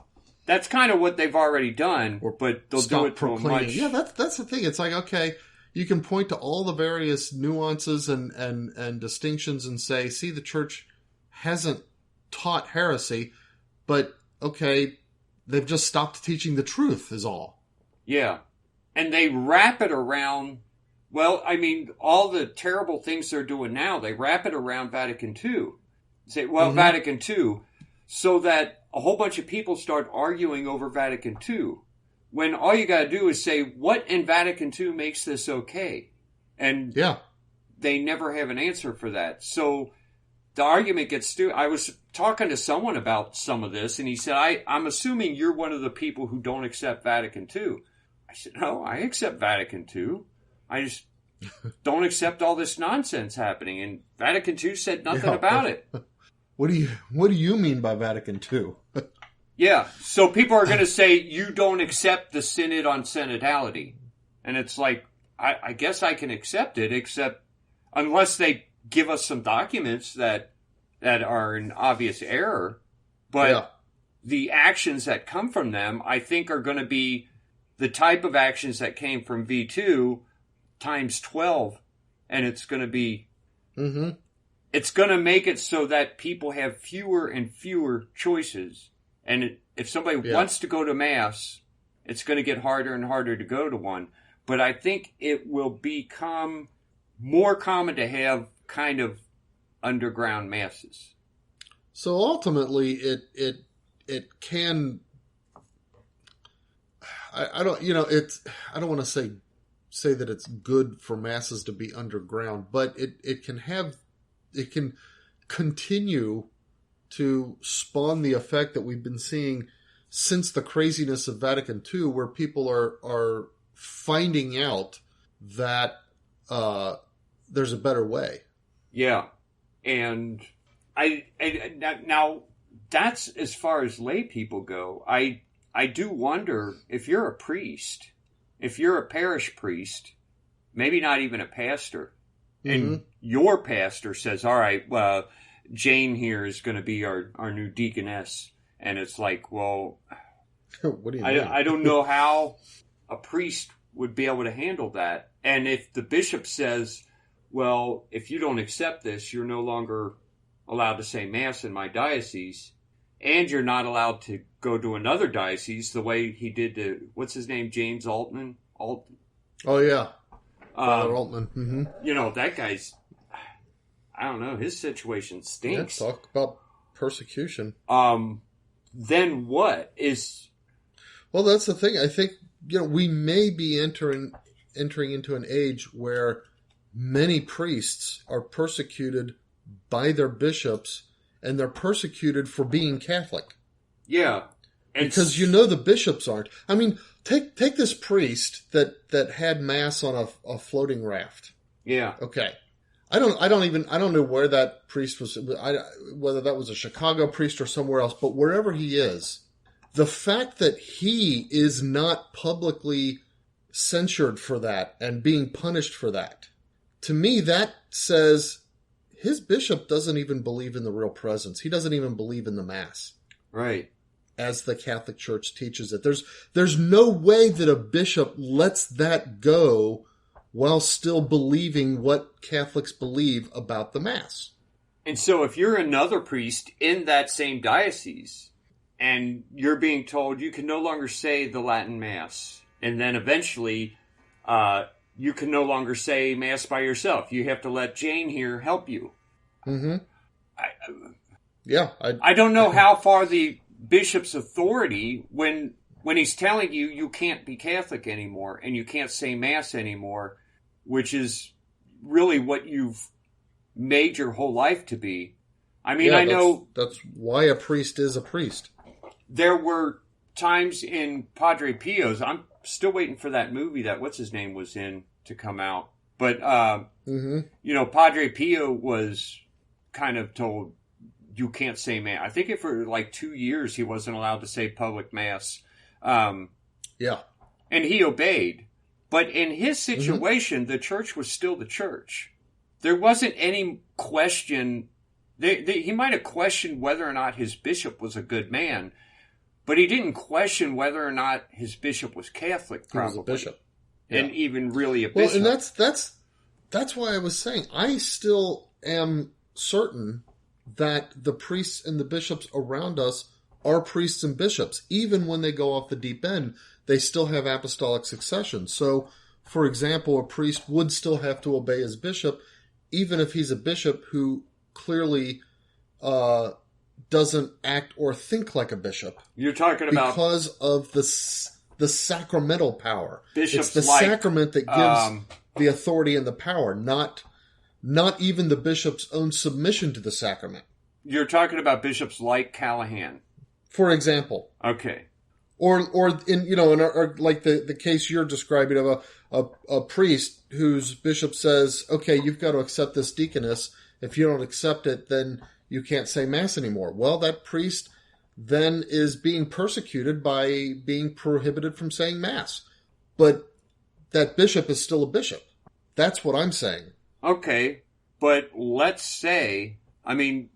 That's kind of what they've already done, but they'll do it to a much... Yeah, that's the thing. It's like, okay, you can point to all the various nuances and distinctions and say, see, the church hasn't taught heresy, but, okay, they've just stopped teaching the truth is all. Yeah. And they wrap it around... Well, I mean, all the terrible things they're doing now, they wrap it around Vatican II. Say, well, Vatican II, so that a whole bunch of people start arguing over Vatican II, when all you got to do is say, what in Vatican II makes this okay? And they never have an answer for that. So the argument gets I was talking to someone about some of this, and he said, I'm assuming you're one of the people who don't accept Vatican II. I said, no, I accept Vatican II. I just don't accept all this nonsense happening. And Vatican II said nothing about it. What do you mean by Vatican II? Yeah, so people are going to say, you don't accept the Synod on Synodality. And it's like, I guess I can accept it, except unless they give us some documents that are an obvious error. But the actions that come from them, I think, are going to be the type of actions that came from V2 times 12. And it's going to be... Mm-hmm. It's going to make it so that people have fewer and fewer choices. And if somebody wants to go to Mass, it's going to get harder and harder to go to one. But I think it will become more common to have kind of underground Masses. So ultimately, it can... I don't want to say that it's good for Masses to be underground, but it can continue to spawn the effect that we've been seeing since the craziness of Vatican II, where people are finding out that there's a better way. Yeah. And I now that's as far as lay people go. I do wonder if you're a priest, if you're a parish priest, maybe not even a pastor, and your pastor says, all right, Jane here is going to be our new deaconess. And it's like, well, what do you mean? I don't know how a priest would be able to handle that. And if the bishop says, well, if you don't accept this, you're no longer allowed to say Mass in my diocese, and you're not allowed to go to another diocese the way he did to, what's his name, James Altman? Oh, yeah. Father Altman. Mm-hmm. You know, that guy's, I don't know, his situation stinks. Yeah, talk about persecution. Then what is... Well, that's the thing. I think, we may be entering into an age where many priests are persecuted by their bishops, and they're persecuted for being Catholic. Yeah. Because the bishops aren't. I mean, take this priest that had Mass on a floating raft. Yeah. Okay. I don't know where that priest was, whether that was a Chicago priest or somewhere else, but wherever he is, the fact that he is not publicly censured for that and being punished for that, to me, that says his bishop doesn't even believe in the real presence. He doesn't even believe in the Mass. Right. As the Catholic Church teaches it. There's no way that a bishop lets that go while still believing what Catholics believe about the Mass. And so if you're another priest in that same diocese, and you're being told you can no longer say the Latin Mass, and then eventually you can no longer say Mass by yourself. You have to let Jane here help you. Mm-hmm. I don't know how far the bishop's authority, when when he's telling you you can't be Catholic anymore and you can't say Mass anymore, which is really what you've made your whole life to be. I mean, I know that's why a priest is a priest. There were times in Padre Pio's, I'm still waiting for that movie that what's his name was in to come out. But, you know, Padre Pio was kind of told, you can't say Mass. I think for like 2 years he wasn't allowed to say public Mass. Yeah. And he obeyed. But in his situation, the church was still the church. There wasn't any question. He might have questioned whether or not his bishop was a good man, but he didn't question whether or not his bishop was Catholic, probably. He was a bishop. And even really a bishop. Well, and that's why I was saying, I still am certain that the priests and the bishops around us are priests and bishops. Even when they go off the deep end, they still have apostolic succession. So, for example, a priest would still have to obey his bishop, even if he's a bishop who clearly doesn't act or think like a bishop. You're talking about... Because of the sacramental power. Bishops it's the sacrament that gives the authority and the power, not even the bishop's own submission to the sacrament. You're talking about bishops like Callahan. For example. Okay. Or in like the case you're describing of a priest whose bishop says, okay, you've got to accept this deaconess. If you don't accept it, then you can't say Mass anymore. Well, that priest then is being persecuted by being prohibited from saying Mass. But that bishop is still a bishop. That's what I'm saying. Okay, but let's say, I mean,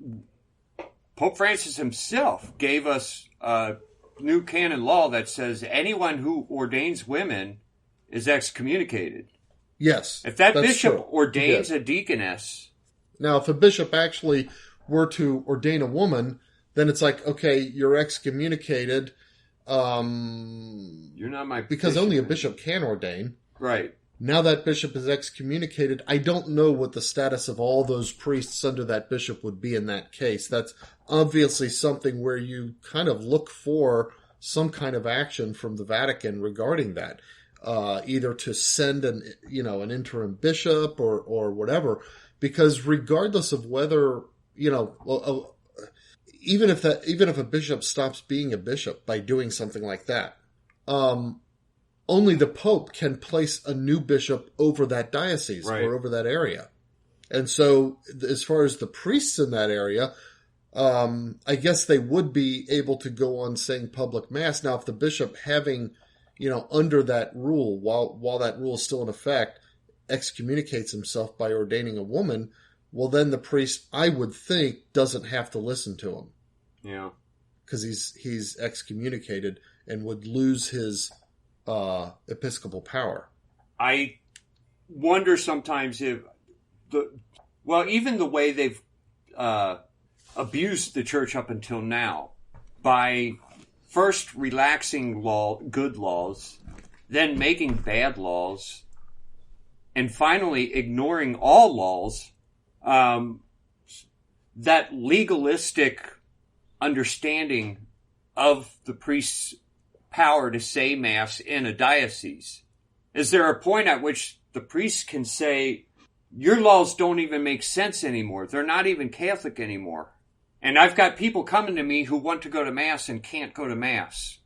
Pope Francis himself gave us a new canon law that says anyone who ordains women is excommunicated. Yes. If that bishop ordains a deaconess... Now, if a bishop actually were to ordain a woman, then it's like, okay, you're excommunicated. You're not my because only a bishop can ordain. Right. Now that bishop is excommunicated, I don't know what the status of all those priests under that bishop would be in that case. That's obviously something where you kind of look for some kind of action from the Vatican regarding that. Either to send an interim bishop or whatever. Because regardless of whether, even if a bishop stops being a bishop by doing something like that, only the Pope can place a new bishop over that diocese or over that area. And so as far as the priests in that area, I guess they would be able to go on saying public Mass. Now, if the bishop having, under that rule, while that rule is still in effect, excommunicates himself by ordaining a woman, well, then the priest, I would think, doesn't have to listen to him. Yeah. Because he's excommunicated and would lose his episcopal power. I wonder sometimes if even the way they've abused the church up until now by first relaxing good laws, then making bad laws, and finally ignoring all laws, that legalistic understanding of the priest's power to say Mass in a diocese. Is there a point at which the priest can say, your laws don't even make sense anymore. They're not even Catholic anymore. And I've got people coming to me who want to go to Mass and can't go to Mass.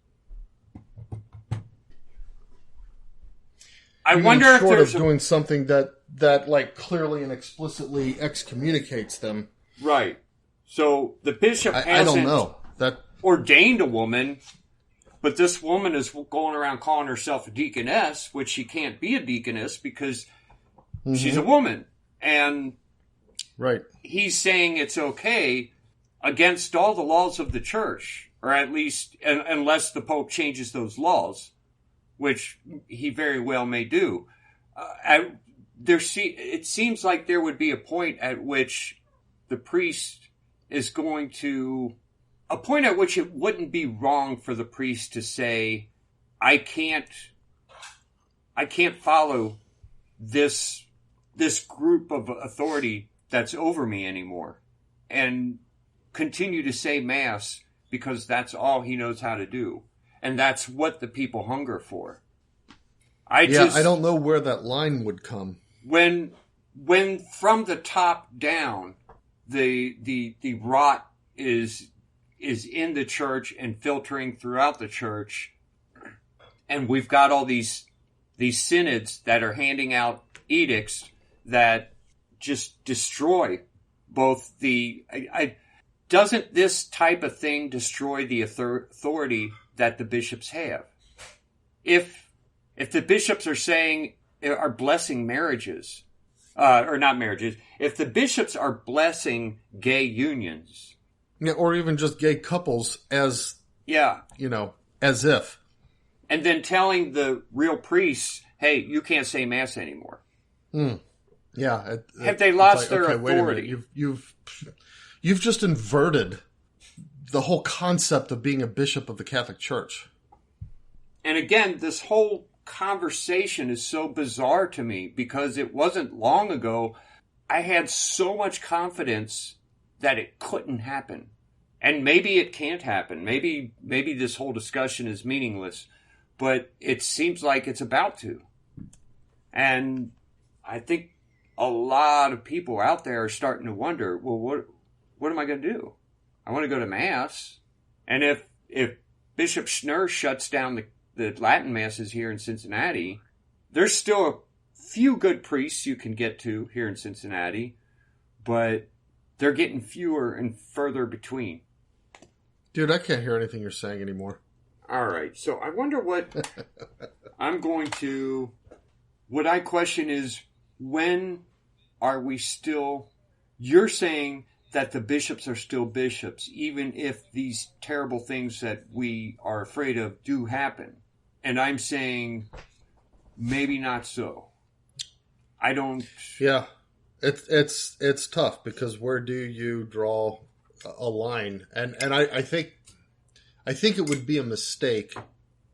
I wonder if there's doing something that like clearly and explicitly excommunicates them. Right. So the bishop hasn't I don't know. ordained a woman, but this woman is going around calling herself a deaconess, which she can't be a deaconess because she's a woman. And he's saying it's okay against all the laws of the church, or at least unless the Pope changes those laws, which he very well may do. It seems like there would be a point at which the priest is going to... A point at which it wouldn't be wrong for the priest to say, I can't follow this group of authority that's over me anymore, and continue to say Mass because that's all he knows how to do. And that's what the people hunger for. I don't know where that line would come. When from the top down, the rot is in the church and filtering throughout the church, and we've got all these synods that are handing out edicts that just destroy both doesn't this type of thing destroy the authority that the bishops have? If the bishops are blessing marriages, or not marriages, if the bishops are blessing gay unions, yeah, or even just gay couples as if, and then telling the real priests, "Hey, you can't say mass anymore." Yeah, have they lost their authority? Wait a minute. You've just inverted the whole concept of being a bishop of the Catholic Church. And again, this whole conversation is so bizarre to me because it wasn't long ago I had so much confidence that it couldn't happen. And maybe it can't happen. Maybe this whole discussion is meaningless, but it seems like it's about to. And I think a lot of people out there are starting to wonder, well, what am I going to do? I want to go to Mass. And if Bishop Schnurr shuts down the Latin Masses here in Cincinnati, there's still a few good priests you can get to here in Cincinnati, but they're getting fewer and further between. Dude, I can't hear anything you're saying anymore. All right, so I wonder what what I question is, when are we still... You're saying that the bishops are still bishops, even if these terrible things that we are afraid of do happen. And I'm saying maybe not so. I don't... Yeah, it's tough, because where do you draw a line? And I think it would be a mistake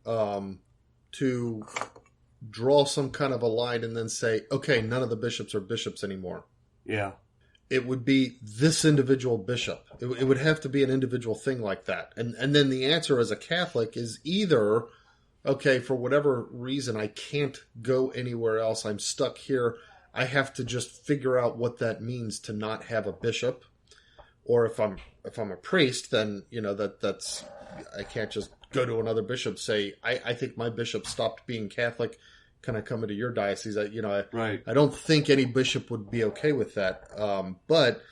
to draw some kind of a line and then say, okay, none of the bishops are bishops anymore. Yeah. It would be this individual bishop. It would have to be an individual thing like that. And then the answer as a Catholic is either, okay, for whatever reason, I can't go anywhere else. I'm stuck here. I have to just figure out what that means to not have a bishop. Or if I'm a priest, then, that's, I can't just go to another bishop, say, I think my bishop stopped being Catholic. Can I come into your diocese? Right. I don't think any bishop would be okay with that. But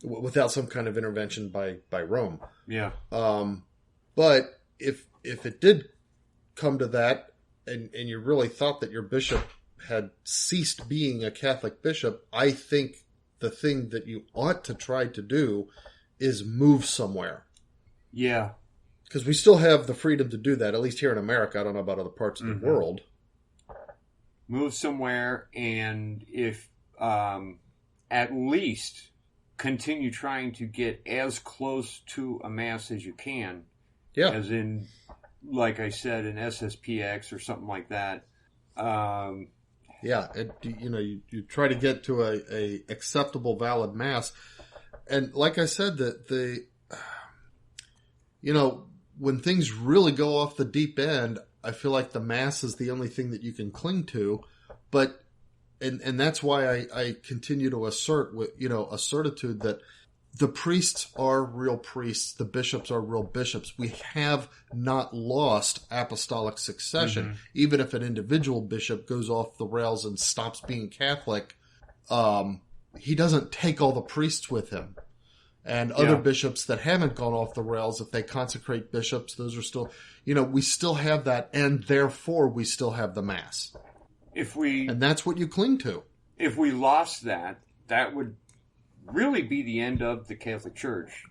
without some kind of intervention by Rome. Yeah. But if it did come to that, and you really thought that your bishop had ceased being a Catholic bishop, I think the thing that you ought to try to do is move somewhere. Yeah. Because we still have the freedom to do that, at least here in America. I don't know about other parts of the world. Move somewhere, and if at least continue trying to get as close to a Mass as you can. Yeah. As in, like I said, an SSPX or something like that. Yeah, you try to get to a acceptable, valid Mass. And like I said, when things really go off the deep end, I feel like the Mass is the only thing that you can cling to. But, and that's why I continue to assert with, a certitude that the priests are real priests, the bishops are real bishops. We have not lost apostolic succession. Even if an individual bishop goes off the rails and stops being Catholic, he doesn't take all the priests with him. And other bishops that haven't gone off the rails, if they consecrate bishops, those are still, we still have that, and therefore we still have the Mass. And that's what you cling to. If we lost that would really be the end of the Catholic Church.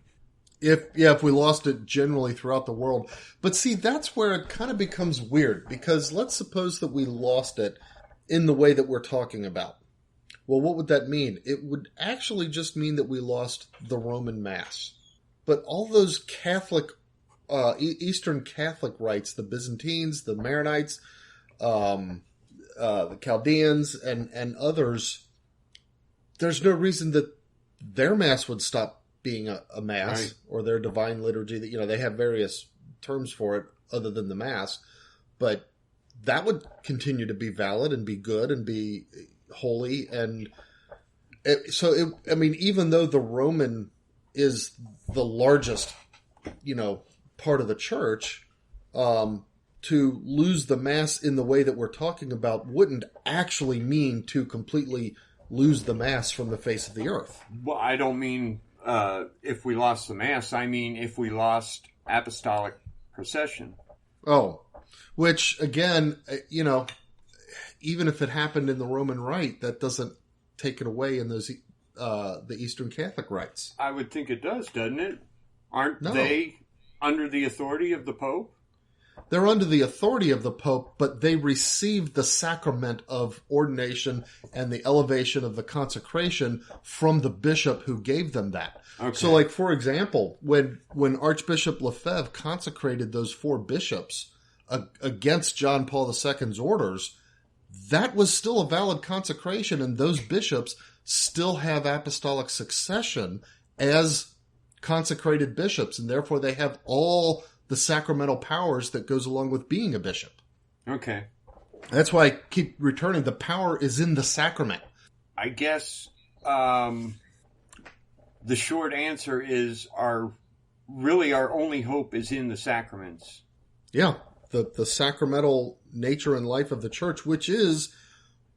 If we lost it generally throughout the world. But see, that's where it kind of becomes weird, because let's suppose that we lost it in the way that we're talking about. Well, what would that mean? It would actually just mean that we lost the Roman Mass. But all those Catholic, Eastern Catholic rites, the Byzantines, the Maronites, the Chaldeans, and others, there's no reason that their Mass would stop being a Mass, right, or their divine liturgy. That they have various terms for it other than the Mass, but that would continue to be valid and be good and be holy. And even though the Roman is the largest, part of the church, to lose the Mass in the way that we're talking about wouldn't actually mean to completely lose the Mass from the face of the earth. Well, I don't mean if we lost the Mass. I mean if we lost apostolic procession. Oh, which, again, even if it happened in the Roman Rite, that doesn't take it away in those the Eastern Catholic rites. I would think it does, doesn't it? Aren't they under the authority of the Pope? They're under the authority of the Pope, but they received the sacrament of ordination and the elevation of the consecration from the bishop who gave them that. Okay. So, like, for example, when Archbishop Lefebvre consecrated those 4 bishops against John Paul II's orders, that was still a valid consecration, and those bishops still have apostolic succession as consecrated bishops, and therefore they have all the sacramental powers that goes along with being a bishop. Okay. That's why I keep returning. The power is in the sacrament. I guess the short answer is our only hope is in the sacraments. Yeah. The sacramental nature and life of the church, which is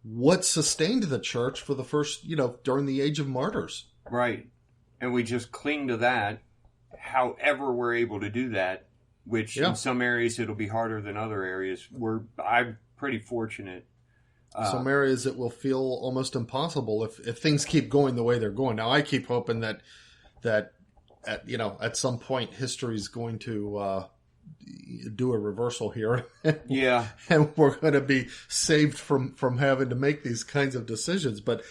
what sustained the church for the first, during the age of martyrs. Right. And we just cling to that, however we're able to do that, which in some areas it'll be harder than other areas. I'm pretty fortunate. Some areas it will feel almost impossible if things keep going the way they're going. Now, I keep hoping that at some point history is going to do a reversal here. Yeah. And we're going to be saved from having to make these kinds of decisions. But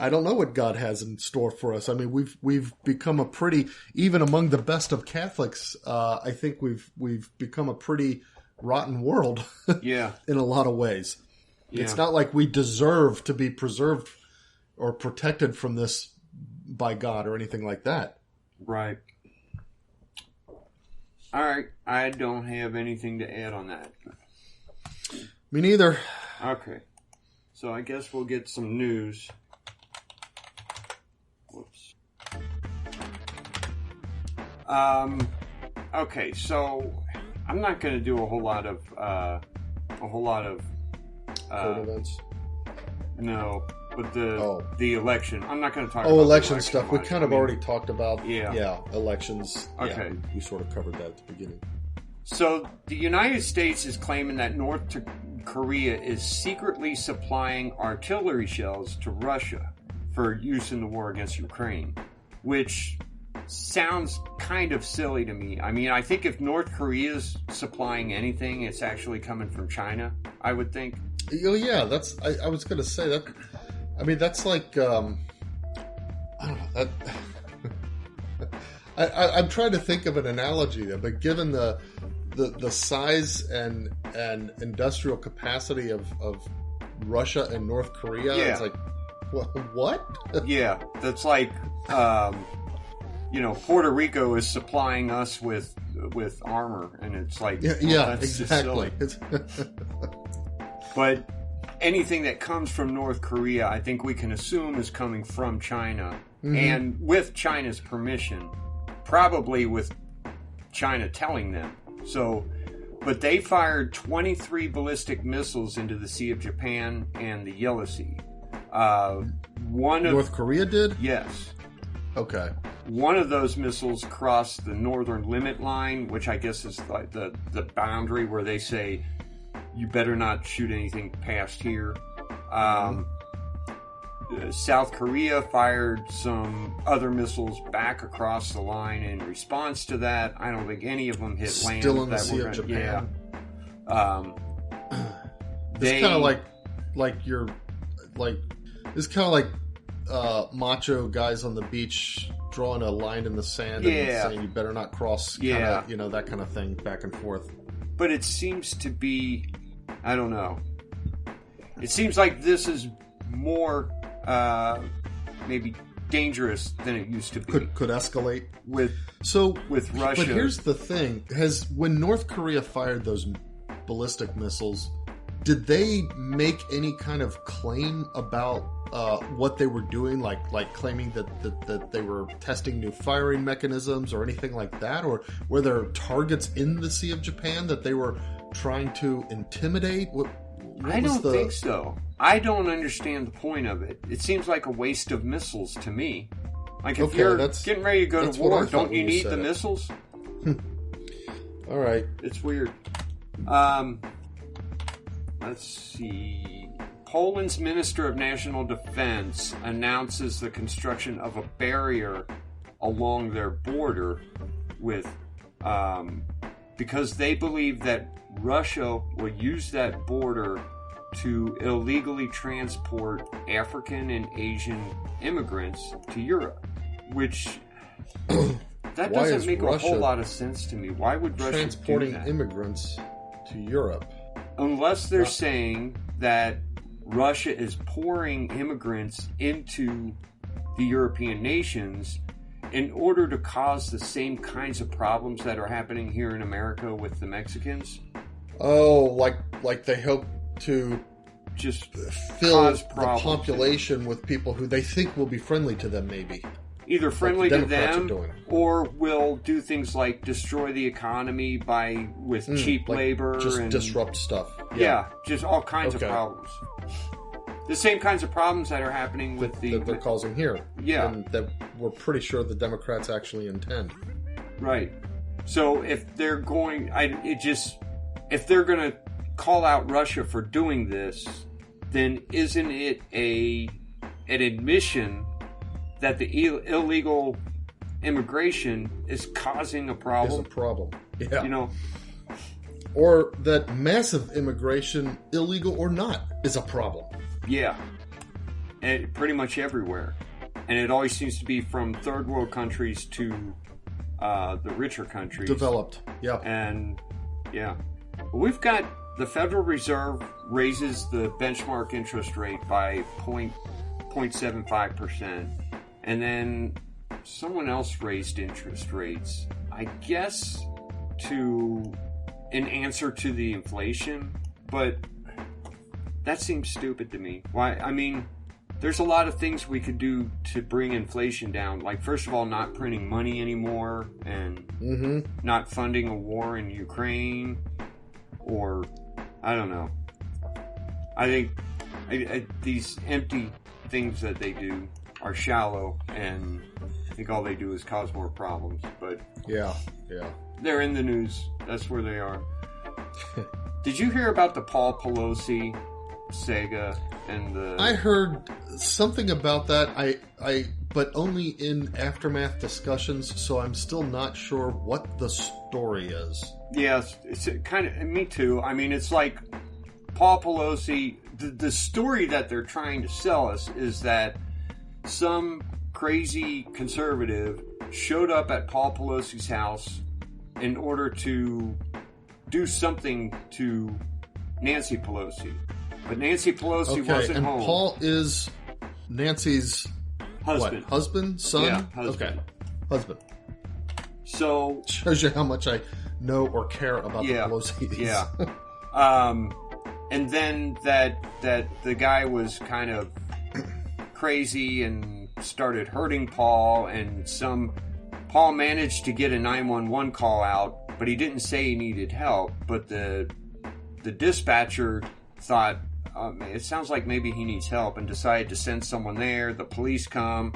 I don't know what God has in store for us. I mean, we've become a pretty, even among the best of Catholics, I think we've become a pretty rotten world. Yeah. In a lot of ways. Yeah. It's not like we deserve to be preserved or protected from this by God or anything like that. Right. All right. I don't have anything to add on that. Me neither. Okay. So I guess we'll get some news. Whoops. Okay, so I'm not going to do a whole lot of current events. No, but the election. I'm not going to talk about election stuff. Much. We kind of already talked about elections. Okay. Yeah, we sort of covered that at the beginning. So the United States is claiming that North Korea is secretly supplying artillery shells to Russia for use in the war against Ukraine, which sounds kind of silly to me. I mean, I think if North Korea is supplying anything, it's actually coming from China, I would think. Oh, yeah, I was going to say that. I mean, that's like, I don't know, that... I'm trying to think of an analogy there, but given the size and industrial capacity of Russia and North Korea, it's like, what? Yeah, that's like, Puerto Rico is supplying us with armor, and it's like, that's exactly. But anything that comes from North Korea, I think we can assume is coming from China, and with China's permission, probably with China telling them. So, but they fired 23 ballistic missiles into the Sea of Japan and the Yellow Sea. North Korea did? Yes. Okay. One of those missiles crossed the northern limit line, which I guess is like the boundary where they say you better not shoot anything past here. South Korea fired some other missiles back across the line in response to that. I don't think any of them hit land. Still in the Sea of Japan. Yeah. It's kind of like it's kind of like macho guys on the beach drawing a line in the sand and saying you better not cross. That kind of thing, back and forth. But it seems to be, I don't know. It seems like this is more maybe dangerous than it used to be. Could escalate with Russia. But here's the thing: when North Korea fired those ballistic missiles, did they make any kind of claim about what they were doing, like claiming that they were testing new firing mechanisms or anything like that, or were there targets in the Sea of Japan that they were trying to intimidate? I don't think so. I don't understand the point of it. It seems like a waste of missiles to me. Like, if you're getting ready to go to war, don't you need the missiles? All right. It's weird. Let's see. Poland's Minister of National Defense announces the construction of a barrier along their border with, because they believe that Russia will use that border to illegally transport African and Asian immigrants to Europe, which that doesn't make a whole lot of sense to me. Why would Russia transporting do that? Immigrants to Europe? Unless they're saying that Russia is pouring immigrants into the European nations in order to cause the same kinds of problems that are happening here in America with the Mexicans. Oh, like they hope to just fill the population with people who they think will be friendly to them, maybe. Either friendly to them, or will do things like destroy the economy with cheap labor. Just and disrupt stuff. Yeah, just all kinds of problems. The same kinds of problems that are happening with that they're causing here. Yeah. And that we're pretty sure the Democrats actually intend. Right. So if they're going... If they're going to call out Russia for doing this, then isn't it an admission that the illegal immigration is causing a problem? Is a problem. Yeah. You know? Or that massive immigration, illegal or not, is a problem. Yeah. And pretty much everywhere. And it always seems to be from third world countries to the richer countries. Developed. Yeah. And, yeah. We've got the Federal Reserve raises the benchmark interest rate by 0.75%. And then someone else raised interest rates, I guess, in answer to the inflation. But that seems stupid to me. Why? I mean, there's a lot of things we could do to bring inflation down. Like, first of all, not printing money anymore and not funding a war in Ukraine. Or, I don't know. I think these empty things that they do are shallow, and I think all they do is cause more problems. But yeah, they're in the news. That's where they are. Did you hear about the Paul Pelosi saga and the? I heard something about that. But only in aftermath discussions. So I'm still not sure what the story is. Yes, it's kind of, me too. I mean, it's like Paul Pelosi, the story that they're trying to sell us is that some crazy conservative showed up at Paul Pelosi's house in order to do something to Nancy Pelosi. But Nancy Pelosi wasn't home. And Paul is Nancy's husband. What? Husband? Son? Yeah, husband. Okay. Husband. So shows you how much I know or care about the Pelosi's. Yeah. And then that the guy was kind of crazy and started hurting Paul, and Paul managed to get a 911 call out, but he didn't say he needed help. But the dispatcher thought, it sounds like maybe he needs help, and decided to send someone there. The police come.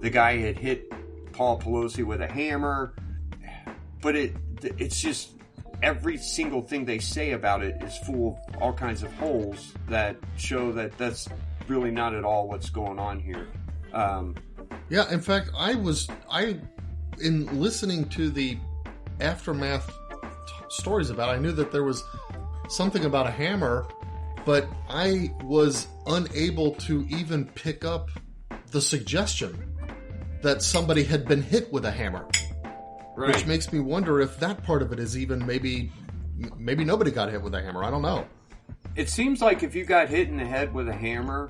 The guy had hit Paul Pelosi with a hammer. But it's just every single thing they say about it is full of all kinds of holes that show that that's really not at all what's going on here. Yeah, in fact, in listening to the aftermath stories about it, I knew that there was something about a hammer, but I was unable to even pick up the suggestion that somebody had been hit with a hammer. Right. Which makes me wonder if that part of it is even maybe nobody got hit with a hammer. I don't know. It seems like if you got hit in the head with a hammer,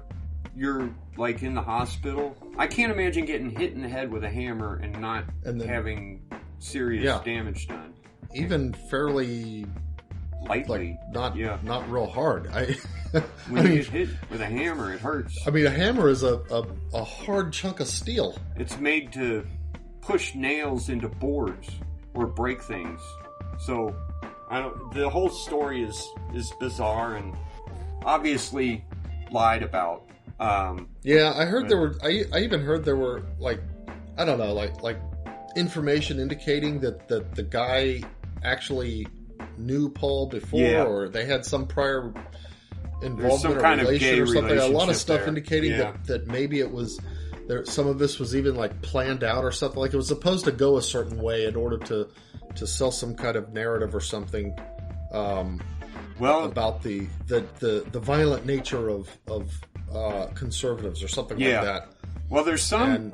you're like in the hospital, I can't imagine getting hit in the head with a hammer and not having serious damage done. Even fairly lightly, not real hard. When you get hit with a hammer, it hurts. I mean, a hammer is a hard chunk of steel. It's made to push nails into boards or break things. So, the whole story is bizarre and obviously lied about. I heard there were. I even heard there were like information indicating that the guy actually knew Paul before, or they had some prior involvement or relation or something. A lot of stuff indicating that maybe it was there. Some of this was even like planned out or something. Like it was supposed to go a certain way in order to sell some kind of narrative or something. About the violent nature of conservatives or something like that. Well, there's some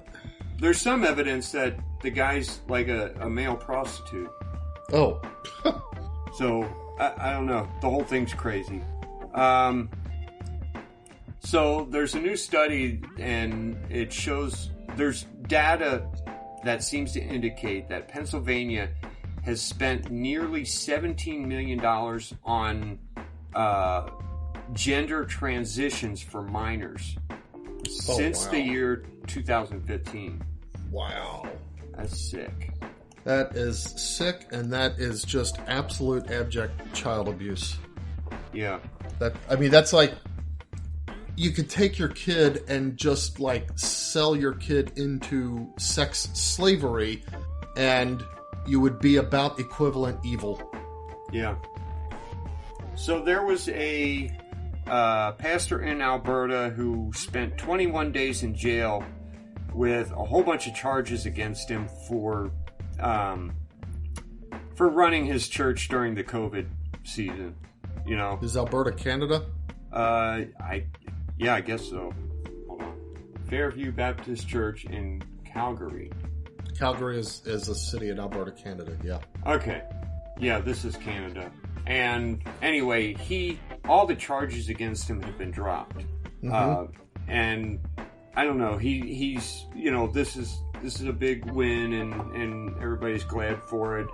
evidence that the guy's like a male prostitute. Oh. So, I don't know. The whole thing's crazy. So, there's a new study, and it shows there's data that seems to indicate that Pennsylvania has spent nearly $17 million on gender transitions for minors since the year 2015. Wow. That's sick. That is sick, and that is just absolute abject child abuse. Yeah. That's like, you could take your kid and just like sell your kid into sex slavery, and you would be about equivalent evil. Yeah. So there was a pastor in Alberta who spent 21 days in jail with a whole bunch of charges against him for running his church during the COVID season. You know, is Alberta Canada? I guess so. Hold on. Fairview Baptist Church in Calgary. Calgary is a city in Alberta, Canada. Yeah. Okay. Yeah, this is Canada. And anyway, all the charges against him have been dropped. Mm-hmm. And I don't know. He's this is a big win, and everybody's glad for it.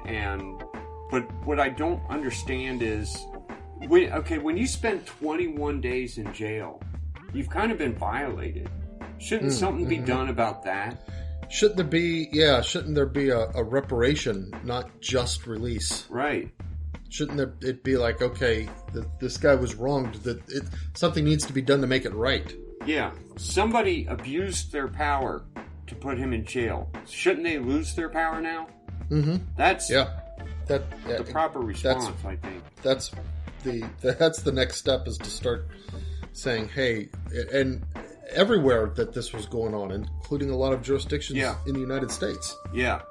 But what I don't understand is when you spend 21 days in jail, you've kind of been violated. Shouldn't something be done about that? Shouldn't there be a reparation, not just release? Right. Shouldn't it be like, okay, this guy was wronged, something needs to be done to make it right? Yeah. Somebody abused their power to put him in jail. Shouldn't they lose their power now? Mm-hmm. That's the proper response, I think. That's the next step, is to start saying, hey, and everywhere that this was going on, including a lot of jurisdictions in the United States. Yeah.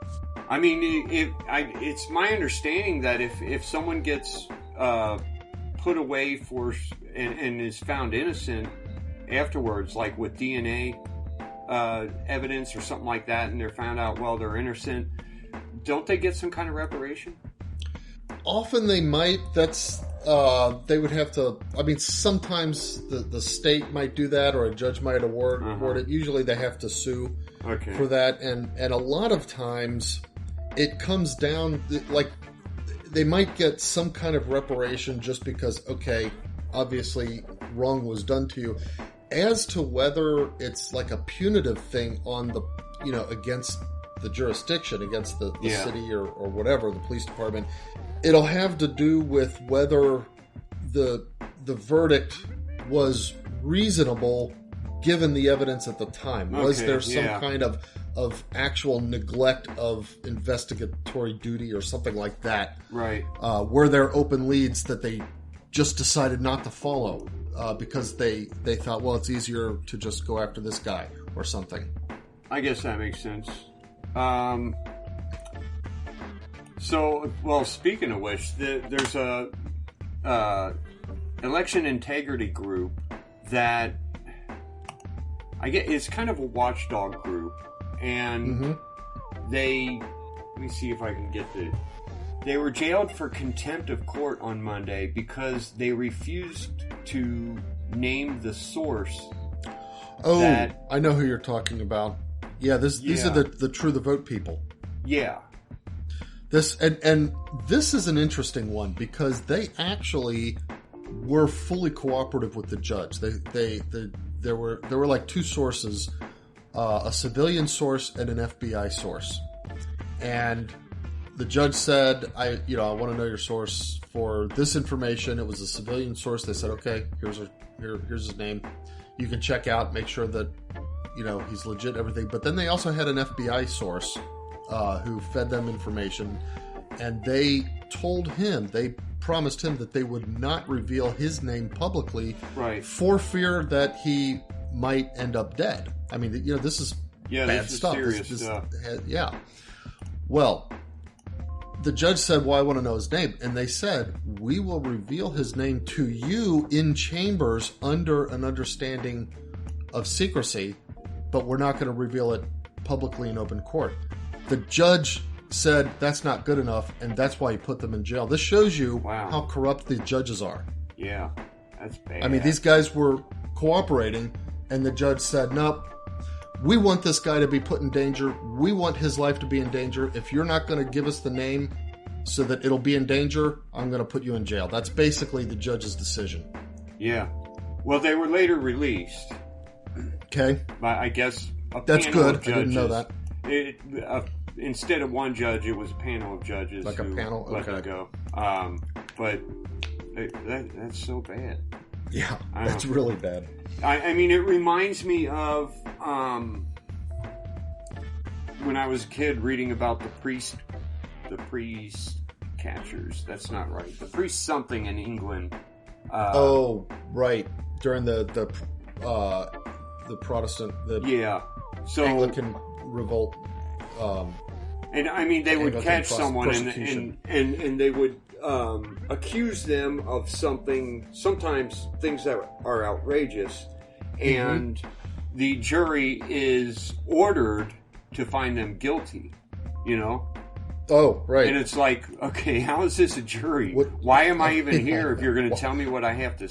I mean, it's my understanding that if someone gets put away for and is found innocent afterwards, like with DNA evidence or something like that, and they're found out, well, they're innocent, don't they get some kind of reparation? Often they might. That's they would have to. I mean, sometimes the state might do that, or a judge might award it. Usually, they have to sue for that, and a lot of times it comes down like they might get some kind of reparation just because, okay, obviously wrong was done to you. As to whether it's like a punitive thing on the against the jurisdiction, against the city or whatever, the police department, it'll have to do with whether the verdict was reasonable given the evidence at the time. Was there some kind of actual neglect of investigatory duty or something like that? Right. Were there open leads that they just decided not to follow because they thought, well, it's easier to just go after this guy or something? I guess that makes sense. So, well, speaking of which, there's a election integrity group that I get. It's kind of a watchdog group, and let me see if I can get they were jailed for contempt of court on Monday because they refused to name the source Oh, that, I know who you're talking about. Yeah, these are the True the Vote people. Yeah. This and this is an interesting one because they actually were fully cooperative with the judge. There were like two sources, a civilian source and an FBI source, and the judge said, "I want to know your source for this information." It was a civilian source. They said, "Okay, here's his name. You can check out, make sure that he's legit, everything." But then they also had an FBI source who fed them information, and they promised him that they would not reveal his name publicly, right, for fear that he might end up dead. I mean, this is bad stuff. Serious stuff. Yeah. Well, the judge said, "Well, I want to know his name," and they said, "We will reveal his name to you in chambers under an understanding of secrecy, but we're not going to reveal it publicly in open court." The judge said that's not good enough, and that's why he put them in jail. This shows you how corrupt the judges are. Yeah, that's bad. I mean, these guys were cooperating, and the judge said, "Nope, we want this guy to be put in danger. We want his life to be in danger. If you're not going to give us the name so that it'll be in danger, I'm going to put you in jail." That's basically the judge's decision. Yeah. Well, they were later released. Okay. I guess that's good. I didn't know that. Instead of one judge, it was a panel of judges. Like a panel? Let Okay. them go. But that's so bad. Yeah, that's really bad. I mean, it reminds me of when I was a kid reading about the priest catchers. That's not right. The priest something in England. Right. During the Protestant, So Anglican revolt. And I mean, they would catch someone and they would accuse them of something, sometimes things that are outrageous, and the jury is ordered to find them guilty, Oh, right. And it's like, okay, how is this a jury? Why am I even here if you're going to tell me what I have to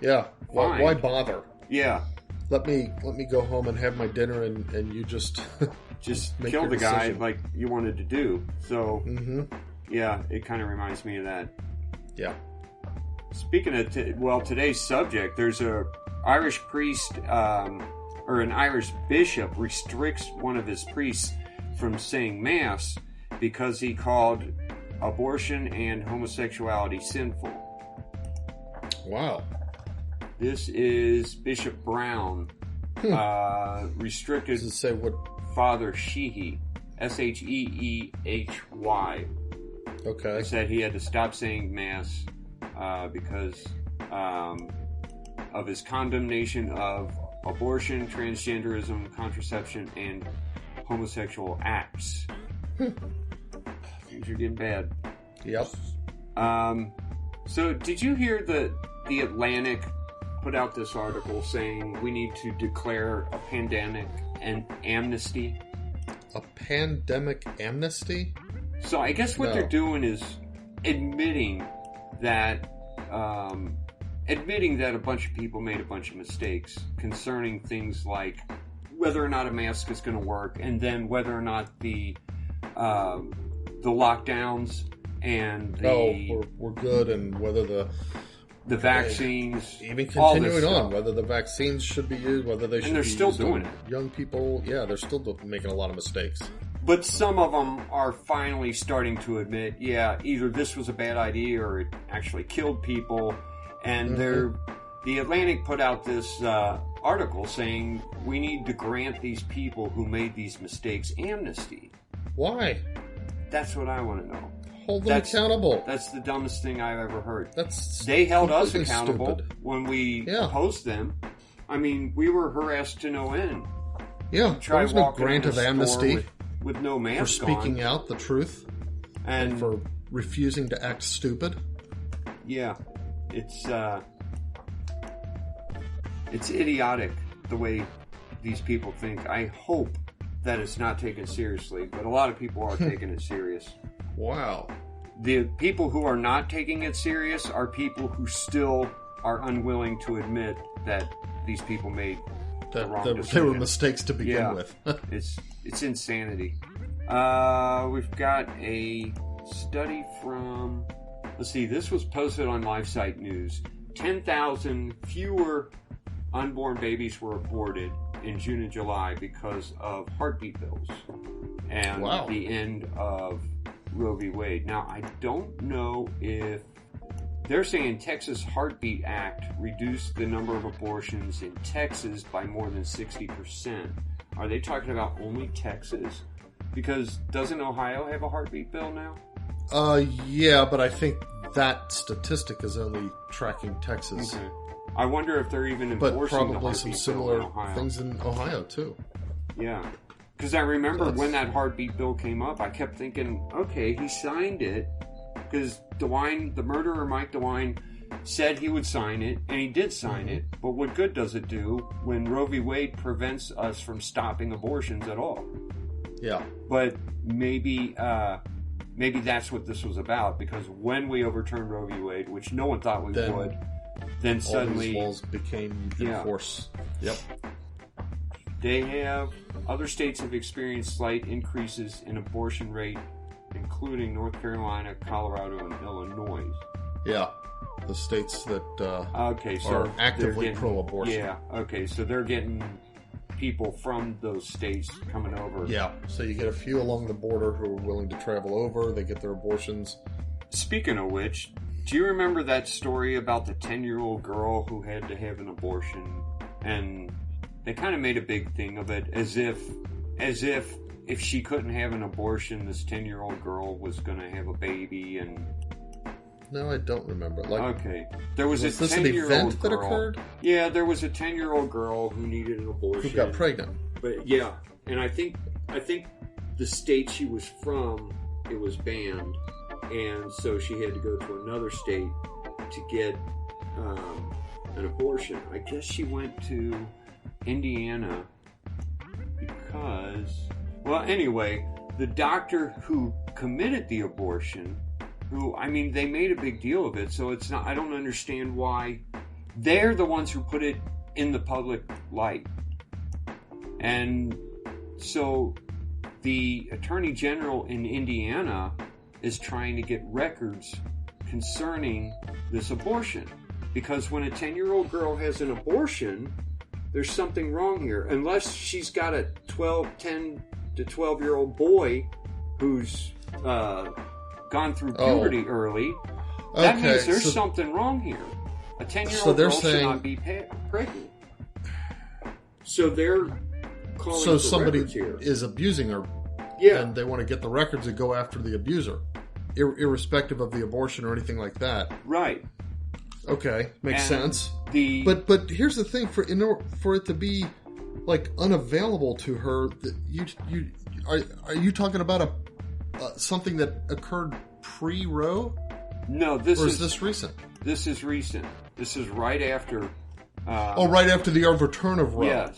yeah. Why bother? Yeah. Let me go home and have my dinner, and you just kill the guy like you wanted to do. So, yeah, it kind of reminds me of that. Yeah. Speaking of today's subject, there's a Irish priest or an Irish bishop restricts one of his priests from saying mass because he called abortion and homosexuality sinful. Wow. This is Bishop Brown. Restricted. Does it say what? Father Sheehy, Sheehy. Okay. He said he had to stop saying mass because of his condemnation of abortion, transgenderism, contraception, and homosexual acts. Things are getting bad. Yep. So, did you hear the Atlantic put out this article saying we need to declare a pandemic amnesty? A pandemic amnesty? So I guess what they're doing is admitting that a bunch of people made a bunch of mistakes concerning things like whether or not a mask is going to work, and then whether or not the lockdowns and we're good, and whether the vaccines, even continuing on, whether the vaccines should be used, whether they should be used. And they're still doing it. Young people, they're still making a lot of mistakes. But some of them are finally starting to admit, either this was a bad idea or it actually killed people. And the Atlantic put out this article saying we need to grant these people who made these mistakes amnesty. Why? That's what I want to know. Hold them accountable. That's the dumbest thing I've ever heard. They held us accountable when we opposed them. I mean, we were harassed to no end. Yeah, there was no grant of amnesty with no mask for speaking out the truth and for refusing to act stupid. Yeah, it's idiotic the way these people think. I hope that it's not taken seriously, but a lot of people are taking it serious. Wow. The people who are not taking it serious are people who still are unwilling to admit that these people made the wrong They decision. were mistakes to begin with. It's insanity. We've got a study from, let's see, this was posted on LifeSite News. 10,000 fewer unborn babies were aborted in June and July because of heartbeat bills and the end of Roe v. Wade. Now, I don't know if they're saying Texas Heartbeat Act reduced the number of abortions in Texas by more than 60%. Are they talking about only Texas? Because doesn't Ohio have a heartbeat bill now? Yeah, but I think that statistic is only tracking Texas. Okay. I wonder if they're even enforcing but probably the heartbeat some bill similar in Ohio. things in Ohio too. Yeah. Because I remember when that heartbeat bill came up, I kept thinking, okay, he signed it. Because DeWine, the murderer Mike DeWine, said he would sign it, and he did sign it. But what good does it do when Roe v. Wade prevents us from stopping abortions at all? Yeah. But maybe that's what this was about, because when we overturned Roe v. Wade, which no one thought we would, then suddenly all these laws became in force. Yep. Other states have experienced slight increases in abortion rate, including North Carolina, Colorado, and Illinois. Yeah. The states that so are actively pro-abortion. Yeah, okay, so they're getting people from those states coming over. Yeah, so you get a few along the border who are willing to travel over, they get their abortions. Speaking of which, do you remember that story about the 10-year-old girl who had to have an abortion? And they kind of made a big thing of it, as if she couldn't have an abortion, this 10-year-old girl was going to have a baby. And no, I don't remember. Okay, there was a 10-year-old this an event that girl. occurred? Yeah, there was a 10-year-old girl who needed an abortion. Who got pregnant? But yeah, and I think the state she was from, it was banned, and so she had to go to another state to get an abortion. I guess she went to Indiana because, well, anyway, the doctor who committed the abortion, they made a big deal of it, so it's not, I don't understand why they're the ones who put it in the public light. And so the Attorney General in Indiana is trying to get records concerning this abortion. Because when a 10-year-old girl has an abortion, there's something wrong here. Unless she's got a 10 to 12-year-old boy who's gone through puberty early, that means there's something wrong here. A 10-year-old girl should not be pregnant. So they're calling for somebody records here. Is abusing her, and they want to get the records and go after the abuser, irrespective of the abortion or anything like that. Right. Okay, makes sense. But here's the thing: for it to be like unavailable to her, are you talking about something that occurred pre-Roe? No, is this recent? This is recent. This is right after. Right after the overturn of Roe. Yes.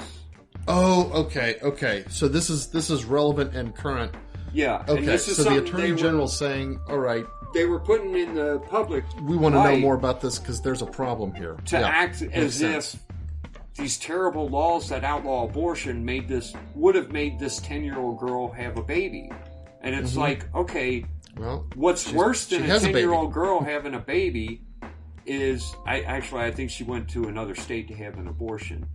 Oh, okay. So this is relevant and current. Yeah. Okay. So the Attorney General's saying, all right. They were putting in the public. We want to know more about this because there's a problem here. To act as if these terrible laws that outlaw abortion would have made this 10-year-old girl have a baby. And it's like, okay, well, what's worse than a 10-year-old girl having a baby is, I think she went to another state to have an abortion.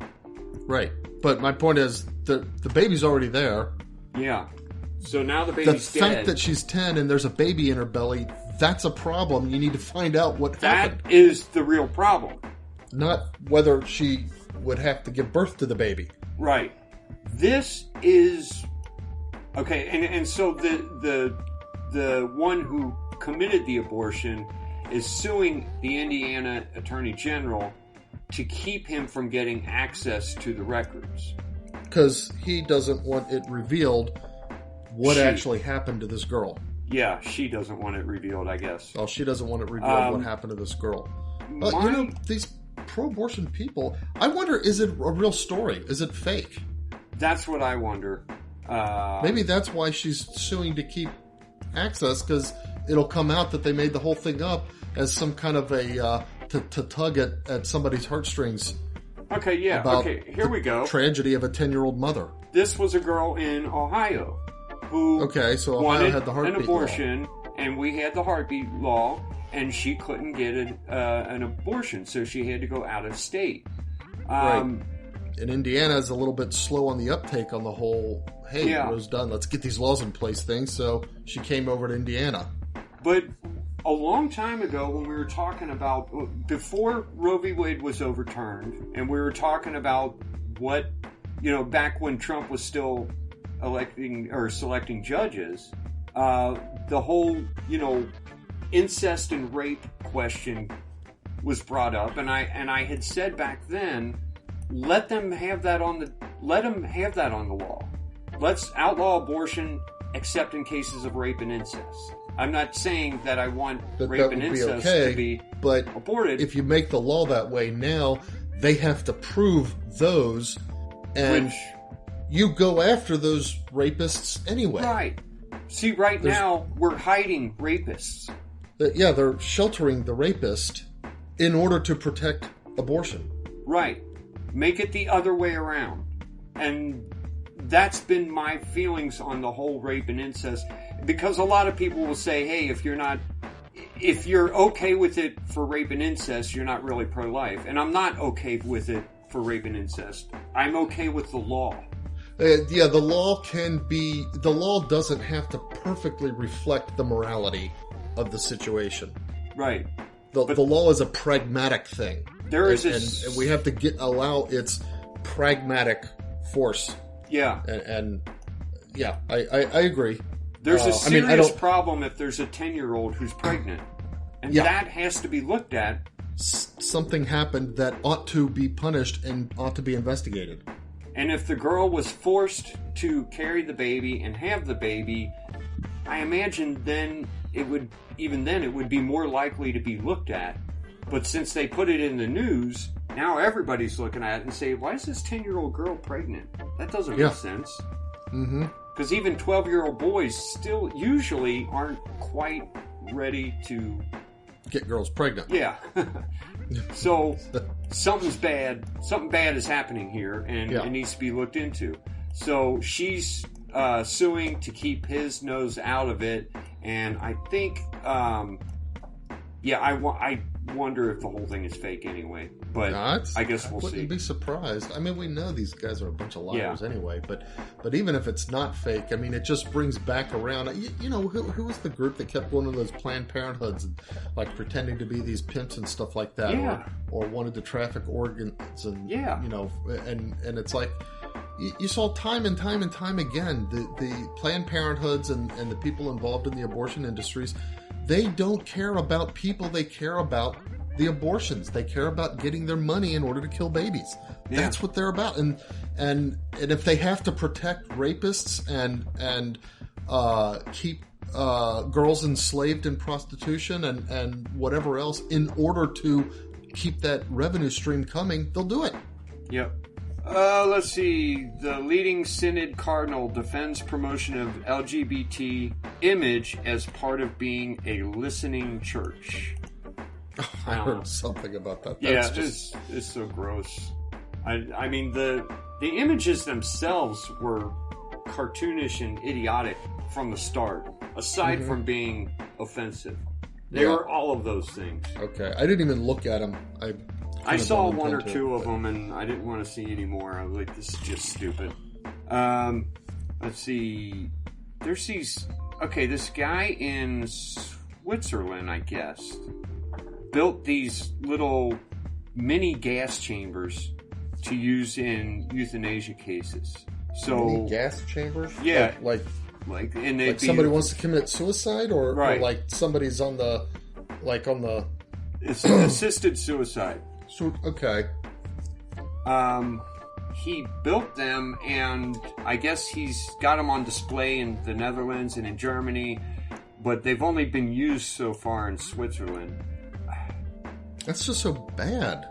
Right. But my point is, the baby's already there. Yeah. So now the baby's dead. The fact that she's 10 and there's a baby in her belly, that's a problem. You need to find out what happened. That is the real problem. Not whether she would have to give birth to the baby. Right. This is... Okay, and so the one who committed the abortion is suing the Indiana Attorney General to keep him from getting access to the records. Because he doesn't want it revealed what actually happened to this girl. Yeah, she doesn't want it revealed, I guess. Oh, she doesn't want it revealed what happened to this girl. These pro-abortion people, I wonder, is it a real story? Is it fake? That's what I wonder. Maybe that's why she's suing to keep access, because it'll come out that they made the whole thing up as some kind of a to tug at somebody's heartstrings. Okay, yeah. About Okay, here we go. Tragedy of a 10-year-old mother. This was a girl in Ohio who So Ohio wanted had the heartbeat an abortion, and we had the heartbeat law, and she couldn't get an abortion, so she had to go out of state. Right. And Indiana is a little bit slow on the uptake on the whole, hey, Yeah. Rose Dunn, let's get these laws in place thing. So she came over to Indiana. But a long time ago, when we were talking about, before Roe v. Wade was overturned, and we were talking about what, back when Trump was still electing or selecting judges, the whole, incest and rape question was brought up, and I had said back then, let them have that on the law. Let's outlaw abortion except in cases of rape and incest. I'm not saying that I want rape and incest to be but aborted. If you make the law that way now, they have to prove those, and you go after those rapists anyway. Right. See, now we're hiding rapists. They're sheltering the rapist in order to protect abortion. Right. Make it the other way around. And that's been my feelings on the whole rape and incest. Because a lot of people will say, hey, if you're okay with it for rape and incest, you're not really pro-life. And I'm not okay with it for rape and incest. I'm okay with the law. The law doesn't have to perfectly reflect the morality of the situation. Right. The law is a pragmatic thing. And we have to allow its pragmatic force. Yeah. I agree. There's a serious problem if there's a 10-year-old who's pregnant. And that has to be looked at. Something happened that ought to be punished and ought to be investigated. And if the girl was forced to carry the baby and have the baby, I imagine then it would be more likely to be looked at. But since they put it in the news, now everybody's looking at it and say, why is this 10-year-old girl pregnant? That doesn't make sense. Mm-hmm. Because even 12-year-old boys still usually aren't quite ready to get girls pregnant. Yeah. So something bad is happening here, and it needs to be looked into. So she's suing to keep his nose out of it, and I think, I wonder if the whole thing is fake anyway. But I guess we'll see. I wouldn't be surprised. I mean, we know these guys are a bunch of liars anyway. But even if it's not fake, I mean, it just brings back around. Who was the group that kept going to those Planned Parenthoods and like pretending to be these pimps and stuff like that, or wanted to traffic organs and and it's like you saw time and time and time again the Planned Parenthoods and the people involved in the abortion industries. They don't care about people. They care about the abortions. They care about getting their money in order to kill babies. That's what they're about. And if they have to protect rapists and keep girls enslaved in prostitution and whatever else in order to keep that revenue stream coming, they'll do it. Yep. Let's see. The leading Synod cardinal defends promotion of LGBT image as part of being a listening church. I heard something about that. That's it's so gross. I mean, the images themselves were cartoonish and idiotic from the start, aside from being offensive. They were all of those things. Okay. I didn't even look at them. I saw one or two of them, and I didn't want to see any more. I was like, this is just stupid. Let's see. There's these... Okay, this guy in Switzerland, I guess, built these little mini gas chambers to use in euthanasia cases. So mini gas chambers? Yeah. Like and somebody wants to commit suicide, or like somebody's on the... It's assisted suicide. So, okay. He built them, and I guess he's got them on display in the Netherlands and in Germany, but they've only been used so far in Switzerland. That's just so bad.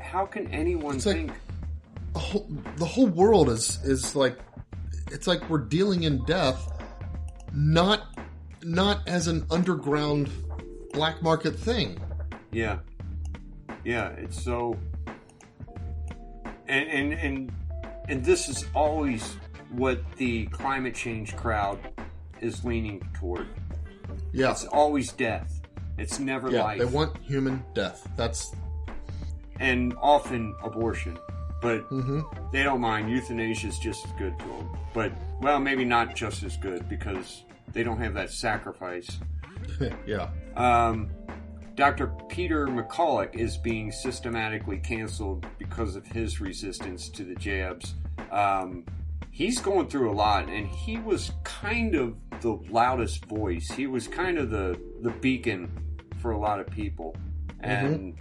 How can anyone think? The whole world is like, it's like we're dealing in death, not as an underground black market thing. Yeah. Yeah, it's so, and this is always what the climate change crowd is leaning toward. Yeah. It's always death. It's never life. They want human death. And often abortion. But they don't mind. Euthanasia is just as good to them. But, well, maybe not just as good because they don't have that sacrifice. Yeah. Dr. Peter McCulloch is being systematically canceled because of his resistance to the jabs. He's going through a lot, and he was kind of the loudest voice. He was kind of the beacon for a lot of people. And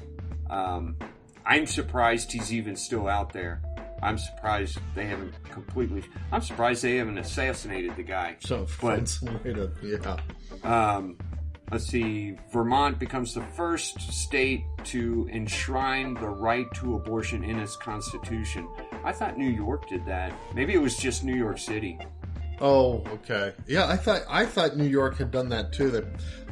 I'm surprised he's even still out there. I'm surprised they haven't assassinated the guy. So, let's see. Vermont becomes the first state to enshrine the right to abortion in its constitution. I thought New York did that. Maybe it was just New York City. Oh, okay. Yeah, I thought New York had done that too.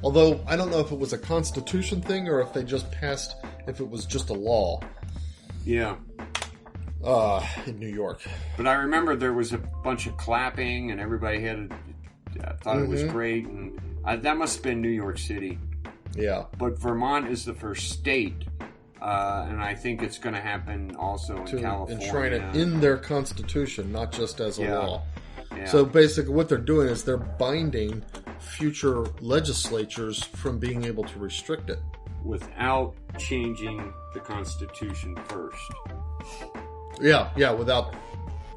Although I don't know if it was a constitution thing or if they just passed, if it was just a law. Yeah. In New York. But I remember there was a bunch of clapping and everybody thought it was great, and that must have been New York City. Yeah. But Vermont is the first state, and I think it's going to happen also in California. Enshrine it in their constitution, not just as a law. Yeah. So basically what they're doing is they're binding future legislatures from being able to restrict it. Without changing the Constitution first. Yeah, without...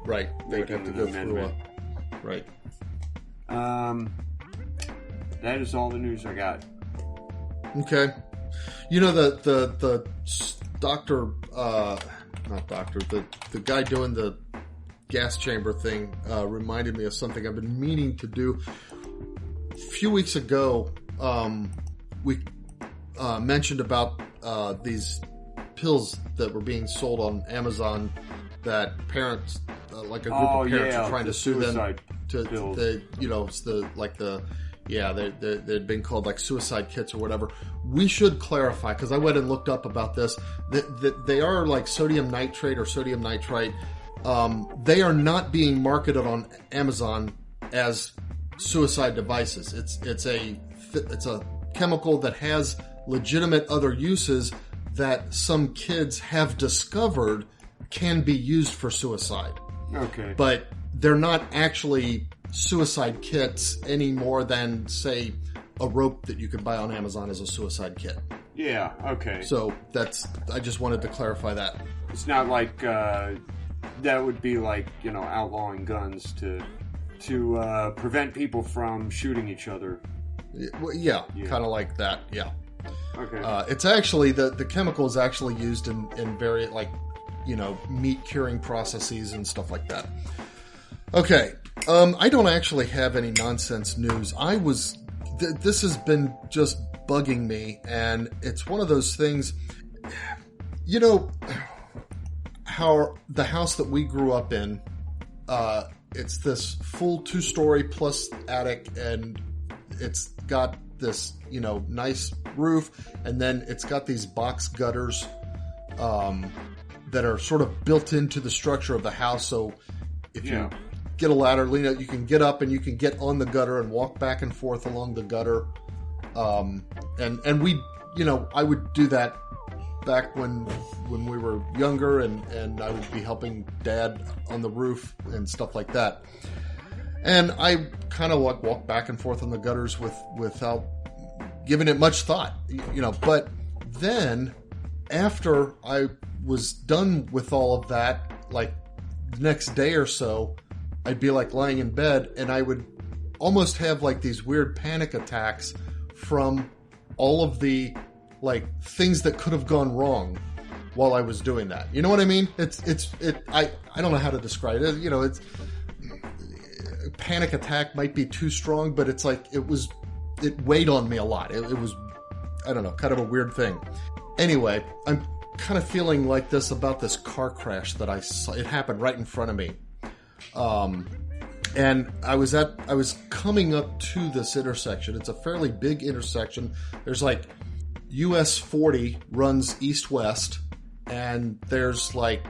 Right. They would have to go amendment. through Right. That is all the news I got. Okay. You know, the doctor... not doctor, the guy doing the gas chamber thing reminded me of something I've been meaning to do. A few weeks ago, we mentioned about these pills that were being sold on Amazon that parents, like a group of parents, are trying to sue them to they'd been called like suicide kits or whatever. We should clarify, because I went and looked up about this, that they are like sodium nitrate or sodium nitrite. They are not being marketed on Amazon as suicide devices. It's a chemical that has legitimate other uses that some kids have discovered can be used for suicide. Okay. But they're not actually suicide kits any more than, say, a rope that you could buy on Amazon as a suicide kit. Yeah, okay. So I just wanted to clarify that. It's not like, that would be like, outlawing guns to prevent people from shooting each other. Yeah. Kind of like that, yeah. Okay. It's actually, the chemical is actually used in very, meat curing processes and stuff like that. Okay. I don't actually have any nonsense news. This has been just bugging me, and it's one of those things, how the house that we grew up in, it's this full 2-story plus attic, and it's got this, nice roof, and then it's got these box gutters that are sort of built into the structure of the house. So if you get a ladder, lean out, you can get up and you can get on the gutter and walk back and forth along the gutter. And we, I would do that back when we were younger, and I would be helping Dad on the roof and stuff like that. And I kind of walk back and forth on the gutters without giving it much thought, But then, after I was done with all of that, like the next day or so, I'd be like lying in bed, and I would almost have like these weird panic attacks from all of the things that could have gone wrong while I was doing that. You know what I mean? I don't know how to describe it. It's panic attack might be too strong, but it's like it weighed on me a lot. It was, I don't know, kind of a weird thing. Anyway, I'm kind of feeling like this about this car crash that I saw. It happened right in front of me. And I was coming up to this intersection. It's a fairly big intersection. There's US 40 runs east-west, and there's like,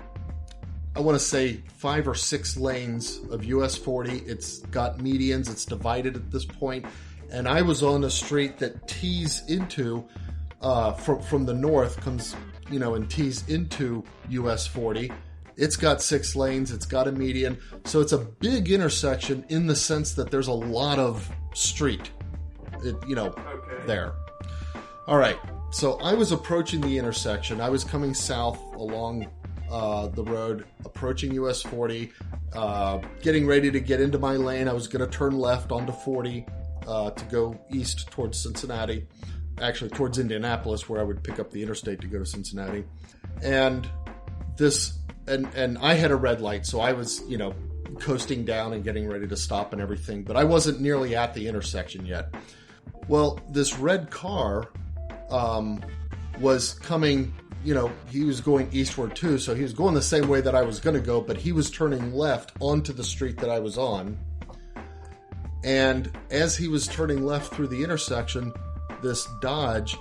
I want to say 5 or 6 lanes of US 40. It's got medians. It's divided at this point. And I was on a street that tees into, from the north, comes, and tees into US 40. It's got 6 lanes. It's got a median. So it's a big intersection in the sense that there's a lot of street, there. All right. So I was approaching the intersection. I was coming south along the road, approaching US 40, getting ready to get into my lane. I was going to turn left onto 40 to go east towards Cincinnati, actually towards Indianapolis, where I would pick up the interstate to go to Cincinnati. And and I had a red light, so I was, coasting down and getting ready to stop and everything, but I wasn't nearly at the intersection yet. Well, this red car was coming, he was going eastward too, so he was going the same way that I was going to go, but he was turning left onto the street that I was on. And as he was turning left through the intersection, this Dodge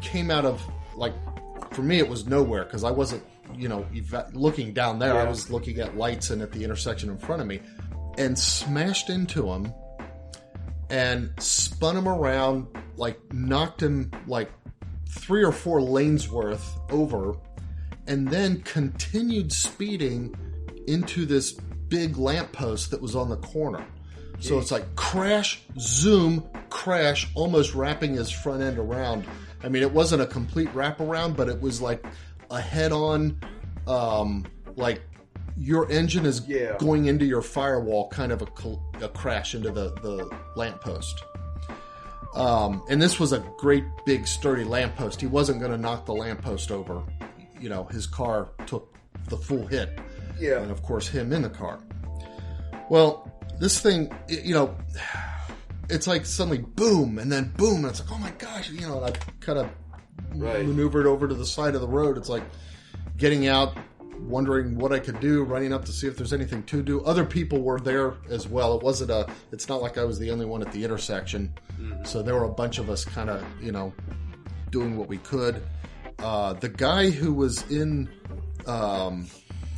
came out of, for me it was nowhere, because I wasn't, looking down there. Yeah. I was looking at lights and at the intersection in front of me, and smashed into him and spun him around, knocked him 3 or 4 lanes worth over, and then continued speeding into this big lamppost that was on the corner. So it's crash, zoom, crash, almost wrapping his front end around. I mean, it wasn't a complete wraparound, but it was a head-on, your engine is going into your firewall, kind of a crash into the lamppost. And this was a great, big, sturdy lamppost. He wasn't going to knock the lamppost over. His car took the full hit. Yeah. And, of course, him in the car. Well, this thing, it's suddenly boom, and then boom, and it's oh my gosh, and I kind of maneuvered over to the side of the road. It's getting out, wondering what I could do, running up to see if there's anything to do. Other people were there as well. It's not like I was the only one at the intersection. Mm-hmm. So there were a bunch of us kind of, doing what we could. The guy who was in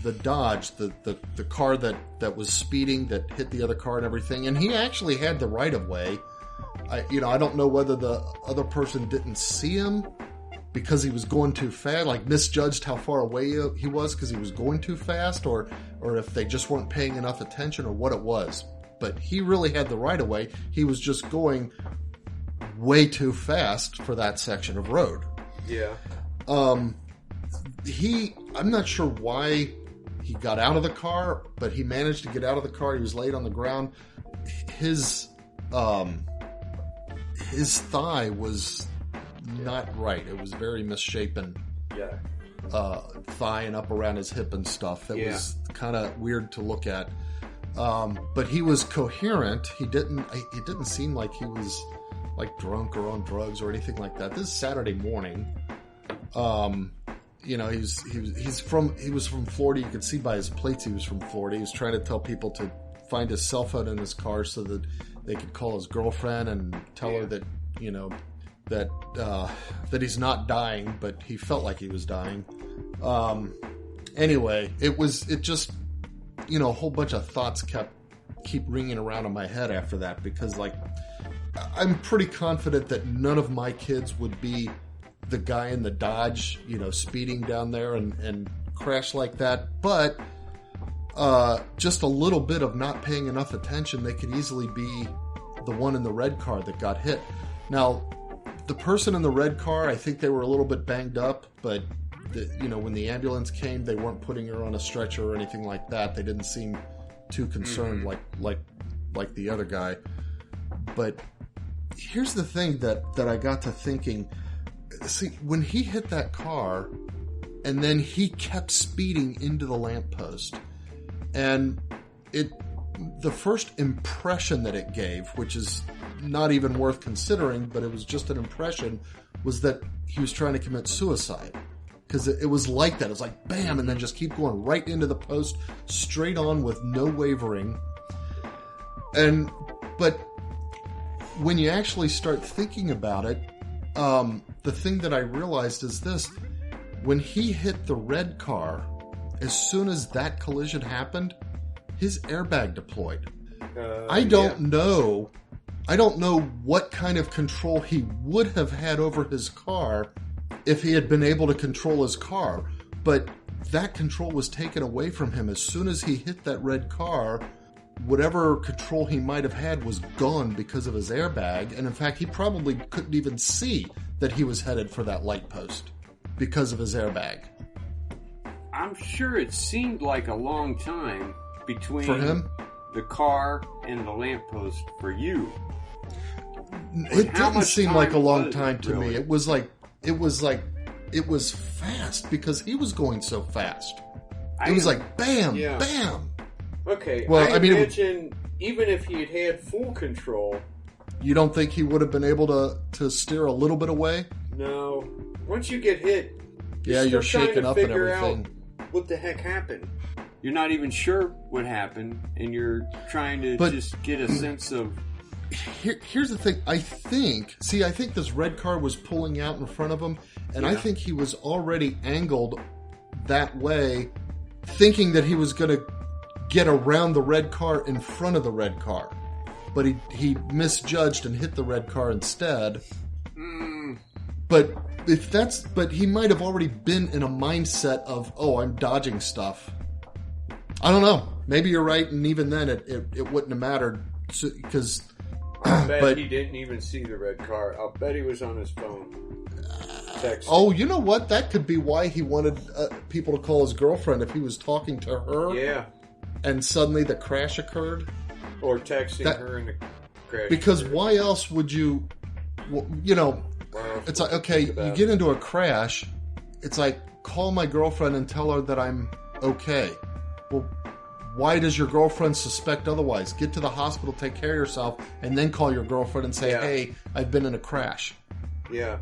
the Dodge, the car that was speeding, that hit the other car and everything, and he actually had the right of way. I don't know whether the other person didn't see him because he was going too fast, misjudged how far away he was because he was going too fast, or if they just weren't paying enough attention, or what it was. But he really had the right of way. He was just going way too fast for that section of road. Yeah. I'm not sure why he got out of the car, but he managed to get out of the car. He was laid on the ground. His thigh was not right. It was very misshapen. Yeah. Thigh and up around his hip and stuff. That was kind of weird to look at. But he was coherent. It didn't seem like he was drunk or on drugs or anything like that. This is Saturday morning. He was from Florida. You could see by his plates he was from Florida. He was trying to tell people to find his cell phone in his car so that they could call his girlfriend and tell her that that he's not dying, but he felt like he was dying. Anyway, it just a whole bunch of thoughts keep ringing around in my head after that, because I'm pretty confident that none of my kids would be the guy in the Dodge, speeding down there and crash like that. But just a little bit of not paying enough attention, they could easily be the one in the red car that got hit. Now, the person in the red car, I think they were a little bit banged up, but when the ambulance came, they weren't putting her on a stretcher or anything like that. They didn't seem too concerned like the other guy. But here's the thing that I got to thinking. See, when he hit that car, and then he kept speeding into the lamppost, and the first impression that it gave, which is not even worth considering, but it was just an impression, was that he was trying to commit suicide. Because it was like that. It was like, bam, and then just keep going right into the post, straight on with no wavering. But when you actually start thinking about it, the thing that I realized is this. When he hit the red car, as soon as that collision happened, his airbag deployed. I don't know what kind of control he would have had over his car if he had been able to control his car. But that control was taken away from him as soon as he hit that red car. Whatever control he might have had was gone because of his airbag. And in fact, he probably couldn't even see that he was headed for that light post because of his airbag. I'm sure it seemed like a long time between For him? the car and the lamppost for you. It didn't seem like a long was time to me. really? It was fast because he was going so fast. It was like bam, Yeah. bam. Okay, Well, I mean, imagine even if he had had full control, You don't think he would have been able to steer a little bit away? no. Once you get hit, Yeah, still you're trying shaking to up and figure everything. out what the heck happened. You're not even sure what happened, and you're trying to But- just get a sense of... Here's the thing. I think this red car was pulling out in front of him, and I Yeah. think he was already angled that way, thinking that he was going to get around the red car in front of the red car. But he misjudged and hit the red car instead. But he might have already been in a mindset of, oh, I'm dodging stuff. I don't know. Maybe you're right, and even then it wouldn't have mattered because. I bet but- he didn't even see the red car. I'll bet he was on his phone. Texting. Oh, you know what? That could be why he wanted people to call his girlfriend if he was talking to her. Yeah. And suddenly the crash occurred. Or texting her in the crash. Because occurred. why else would you? You know, Well, it's like, okay, think about you it. get into a crash. It's like, call my girlfriend and tell her that I'm okay. Well, why does your girlfriend suspect otherwise? Get to the hospital, take care of yourself, and then call your girlfriend and say, Yeah. hey, I've been in a crash. Yeah.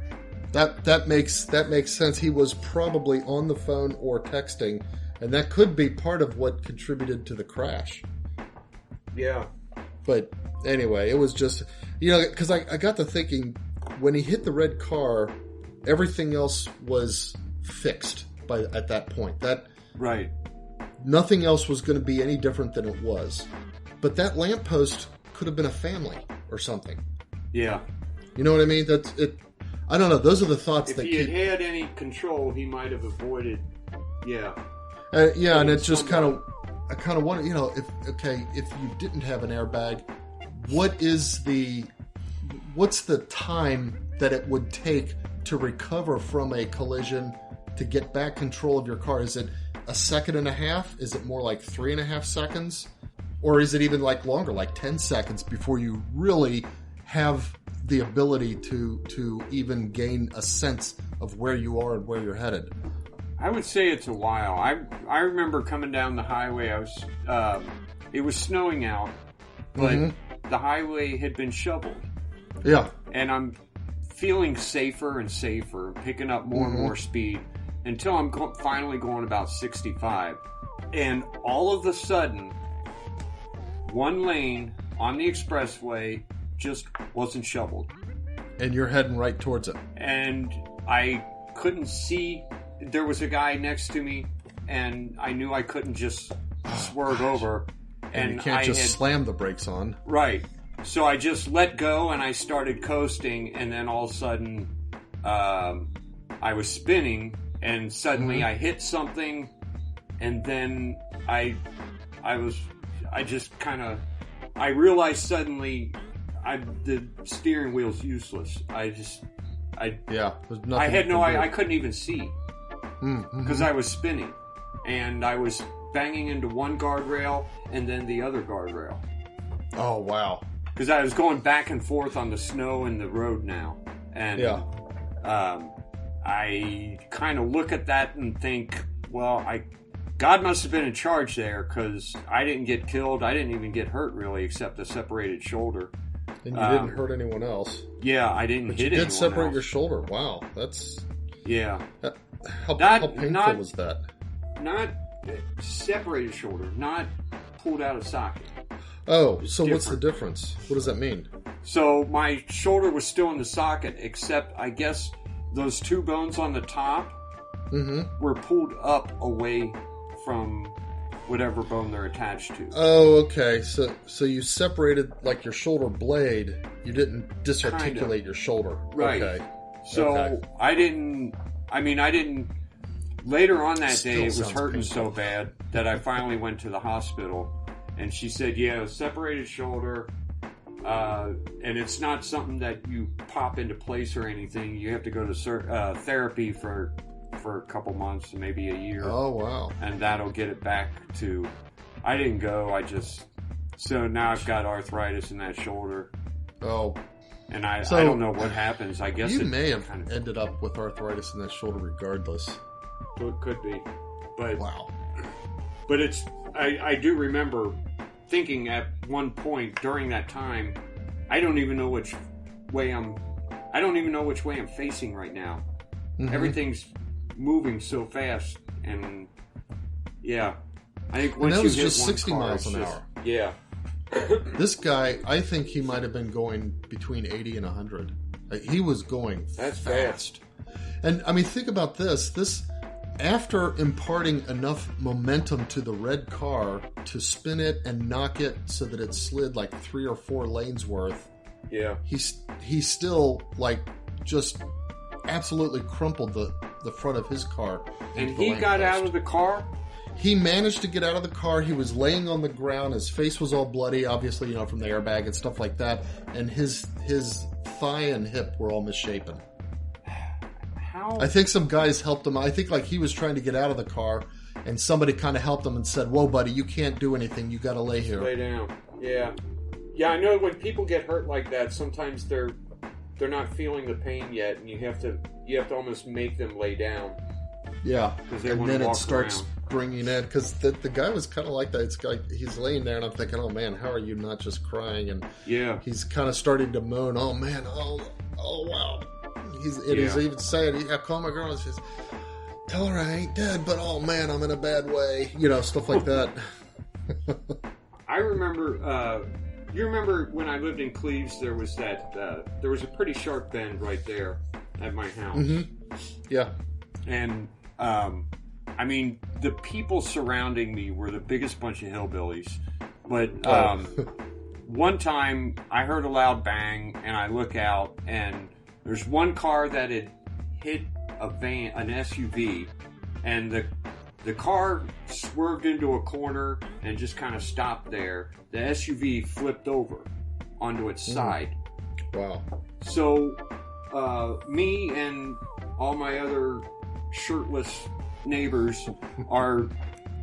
That makes sense. He was probably on the phone or texting, and that could be part of what contributed to the crash. Yeah. But anyway, it was just, because I got to thinking, when he hit the red car, everything else was fixed at that point. That Right. nothing else was going to be any different than it was. But that lamppost could have been a family or something. Yeah. You know what I mean? That's it. I don't know. Those are the thoughts If that he keep. had any control, he might have avoided. Yeah. Yeah, and it's just Somewhat. I kind of wonder, if you didn't have an airbag, what's the time that it would take to recover from a collision to get back control of your car? Is it a second and a half? Is it more like 3.5 seconds? Or is it even like longer, like 10 seconds before you really have the ability to even gain a sense of where you are and where you're headed? I would say it's a while. I remember coming down the highway. It was snowing out, but the highway had been shoveled, Yeah. and I'm feeling safer and safer, picking up more and more speed until I'm finally going about 65, and all of a sudden, one lane on the expressway just wasn't shoveled, And you're heading right towards it. and I couldn't see. There was a guy next to me, and I knew I couldn't just swerve over. And you can't just slam the brakes on. Right. So I just let go, and I started coasting, and then all of a sudden, I was spinning, and suddenly I hit something, and then I realized suddenly the steering wheel's useless. Yeah, there's nothing. I had you no, can do. I couldn't even see because I was spinning, and I was banging into one guardrail and then the other guardrail Oh wow. because I was going back and forth on the snow and the road now, and Yeah. I kind of look at that and think, well, God must have been in charge there because I didn't get killed. I didn't even get hurt really, except a separated shoulder. And you didn't hurt anyone else. Yeah, I didn't But hit you anyone did separate else. your shoulder. Wow, that's Yeah, how Not- painful not- was that? not separated shoulder, not pulled out of socket. Oh, It's so what's the different. difference? What does that mean? So my shoulder was still in the socket, except I guess those two bones on the top were pulled up away from whatever bone they're attached to. Oh, okay. So you separated like your shoulder blade. You didn't disarticulate your shoulder. Right. Okay. So okay. I didn't. Later on that Still day, it was sounds hurting painful. so bad that I finally went to the hospital. And she said, yeah, separated shoulder. And it's not something that you pop into place or anything. You have to go to therapy for a couple months, maybe a year. Oh, wow. And that'll get it back to... I didn't go. So now I've got arthritis in that shoulder. Oh. And I So, don't know what happens. I guess You it may have kind of... ended up with arthritis in that shoulder regardless. It could be. But Wow. But it's... I do remember thinking at one point during that time, I don't even know which way I'm facing right now. Mhm. Everything's moving so fast, and yeah, I think once that you was hit just one 60 car, miles it's an just- hour. Yeah, This guy, I think he might have been going between 80 and 100. He was going That's fast. And, I mean, think about this. After imparting enough momentum to the red car to spin it and knock it so that it slid like 3 or 4 lanes worth, yeah. he still, like, just absolutely crumpled the front of his car. And into the he got lamppost. out of the car. He managed to get out of the car. He was laying on the ground. His face was all bloody, obviously, from the airbag and stuff like that. And his thigh and hip were all misshapen. How? I think some guys helped him. I think like he was trying to get out of the car, and somebody kind of helped him and said, "Whoa, buddy, you can't do anything. You got to lay here." Lay down. Yeah. Yeah, I know when people get hurt like that, sometimes they're not feeling the pain yet, and you have to almost make them lay down. Yeah, 'Cause they and wanna then it walk starts around. bringing in because the guy was kind of like that. It's like he's laying there, and I'm thinking, "Oh man, how are you not just crying?" And Yeah. he's kind of starting to moan. Oh man, oh wow. He's even saying, "I call my girl and says, tell her I ain't dead, but oh man, I'm in a bad way." Stuff like that. I remember. You remember when I lived in Cleves? There was there was a pretty sharp bend right there at my house. Mm-hmm. Yeah. And I mean, the people surrounding me were the biggest bunch of hillbillies. But one time I heard a loud bang, and I look out, and there's one car that had hit an SUV, and the car swerved into a corner and just kind of stopped there. The SUV flipped over onto its side. Wow. So, me and all my other shirtless neighbors are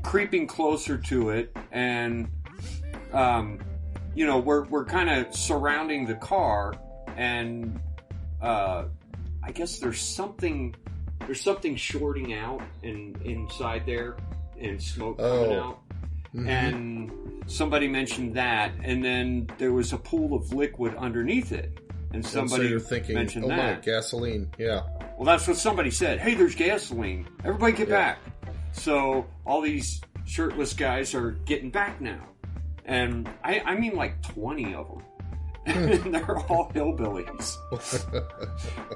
creeping closer to it, and we're kind of surrounding the car, and I guess there's something shorting out inside there, and smoke coming out. Mm-hmm. And somebody mentioned that, and then there was a pool of liquid underneath it, and somebody so you're thinking, mentioned "Oh my, that. gasoline!" Yeah. Well, that's what somebody said. Hey, there's gasoline. Everybody get back. So all these shirtless guys are getting back now. And I mean like 20 of them. And they're all hillbillies.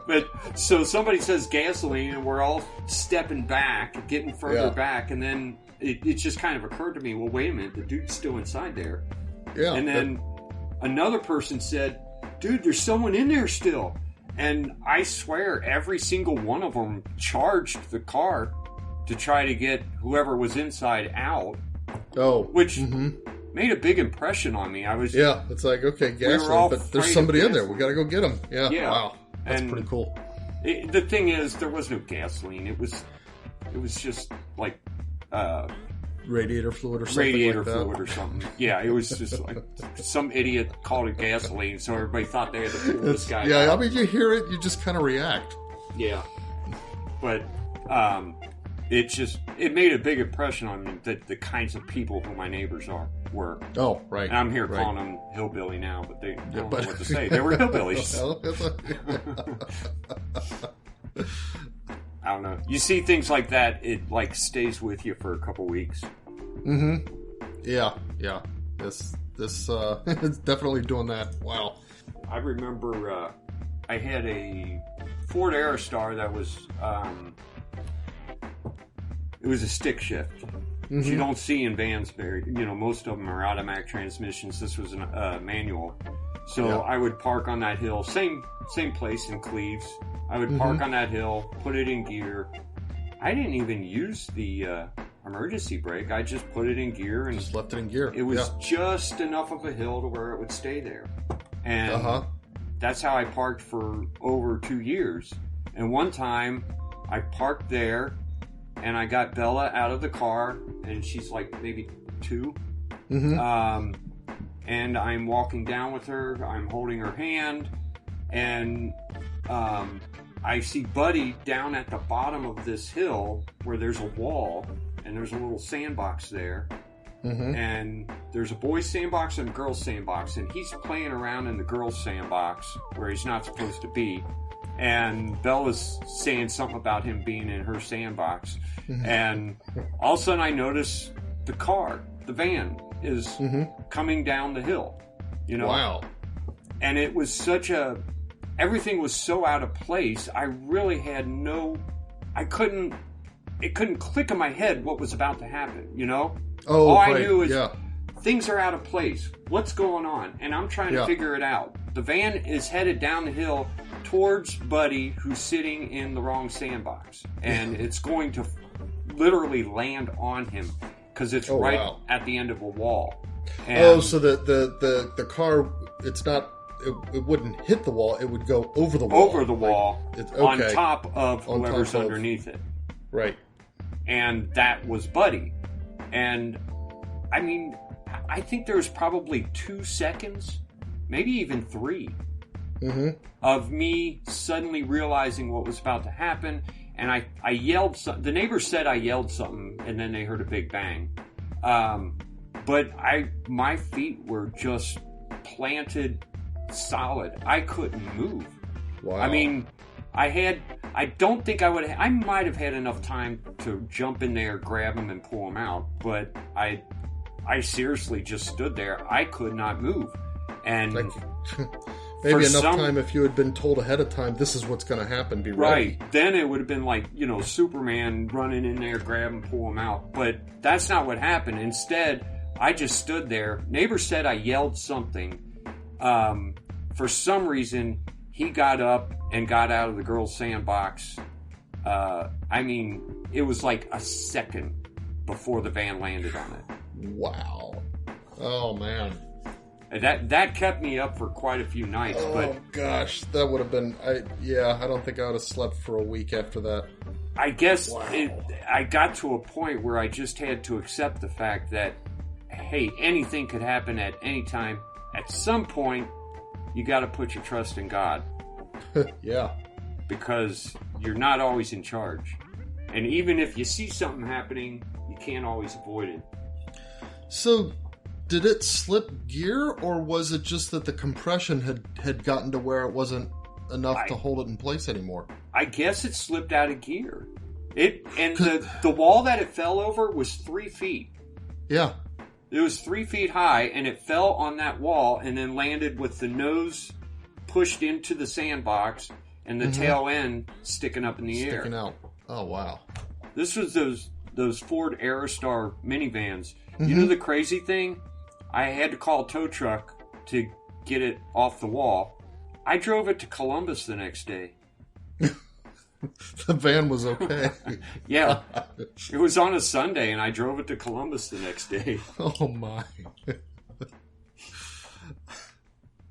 But so somebody says gasoline, and we're all stepping back, getting further back. And then it just kind of occurred to me, well, wait a minute, the dude's still inside there. Yeah. And then another person said, dude, there's someone in there still. And I swear every single one of them charged the car to try to get whoever was inside out. Oh. Which made a big impression on me. I was it's like, okay, gasoline, all but there's afraid somebody of in there. We got to go get him. Yeah. Yeah. Wow. That's And pretty cool. The thing is, there was no gasoline. It was just like Radiator fluid or something radiator like that. fluid or something. Yeah, it was just like some idiot called it gasoline, so everybody thought they had to pull this guy Yeah, out. I mean, you hear it, you just kind of react. Yeah. But it made a big impression on me, that the kinds of people who my neighbors were. Oh, right. And I'm here right. calling them hillbilly now, but they don't know what to say. They were hillbillies. I don't know. You see things like that, it like stays with you for a couple weeks. Yeah. This it's definitely doing that. Wow. I remember I had a Ford Aerostar that was, it was a stick shift. Which you don't see in vans very, most of them are automatic transmissions. This was a manual. So I would park on that hill, same place in Cleves. I would park on that hill, put it in gear. I didn't even use the emergency brake. I just put it in gear and just left it in gear. It was just enough of a hill to where it would stay there. And that's how I parked for over 2 years. And one time I parked there and I got Bella out of the car, and she's like maybe 2. And I'm walking down with her. I'm holding her hand, and I see Buddy down at the bottom of this hill where there's a wall, and there's a little sandbox there. And there's a boys' sandbox and a girls' sandbox, and he's playing around in the girls' sandbox where he's not supposed to be. And Bella's saying something about him being in her sandbox. And all of a sudden I notice the van is coming down the hill. Wow. And it was everything was so out of place. I really had it couldn't click in my head what was about to happen, All I knew is things are out of place. What's going on? And I'm trying to figure it out. The van is headed down the hill towards Buddy, who's sitting in the wrong sandbox. And it's going to literally land on him because it's at the end of a wall. And so the car, it wouldn't hit the wall, it would go over the wall. Over the wall, on top of whoever's underneath it. Right. And that was Buddy. And, I mean, I think there was probably 2 seconds, maybe even 3, of me suddenly realizing what was about to happen. And I yelled something. The neighbors said I yelled something, and then they heard a big bang. But my feet were just planted solid. I couldn't move. Wow. I mean, I don't think I might have had enough time to jump in there, grab him, and pull him out. But I seriously just stood there. I could not move. And maybe enough time if you had been told ahead of time, this is what's going to happen, be ready. Right. Then it would have been like, Superman running in there, grab him, pull him out. But that's not what happened. Instead, I just stood there. Neighbor said I yelled something. For some reason, he got up and got out of the girls' sandbox. I mean, it was like a second before the van landed on it. Wow. Oh, man. That kept me up for quite a few nights. Oh, gosh. That would have been... I don't think I would have slept for a week after that. I guess I got to a point where I just had to accept the fact that, hey, anything could happen at any time. At some point, you got to put your trust in God. Yeah. Because you're not always in charge. And even if you see something happening, you can't always avoid it. So, did it slip gear, or was it just that the compression had gotten to where it wasn't enough to hold it in place anymore? I guess it slipped out of gear. The wall that it fell over was 3 feet. Yeah. It was 3 feet high, and it fell on that wall and then landed with the nose pushed into the sandbox and the tail end sticking up in the air. Sticking out. Oh, wow. This was those Ford Aerostar minivans. You know the crazy thing? I had to call a tow truck to get it off the wall. I drove it to Columbus the next day. The van was okay. Yeah. It was on a Sunday, and I drove it to Columbus the next day. Oh, my.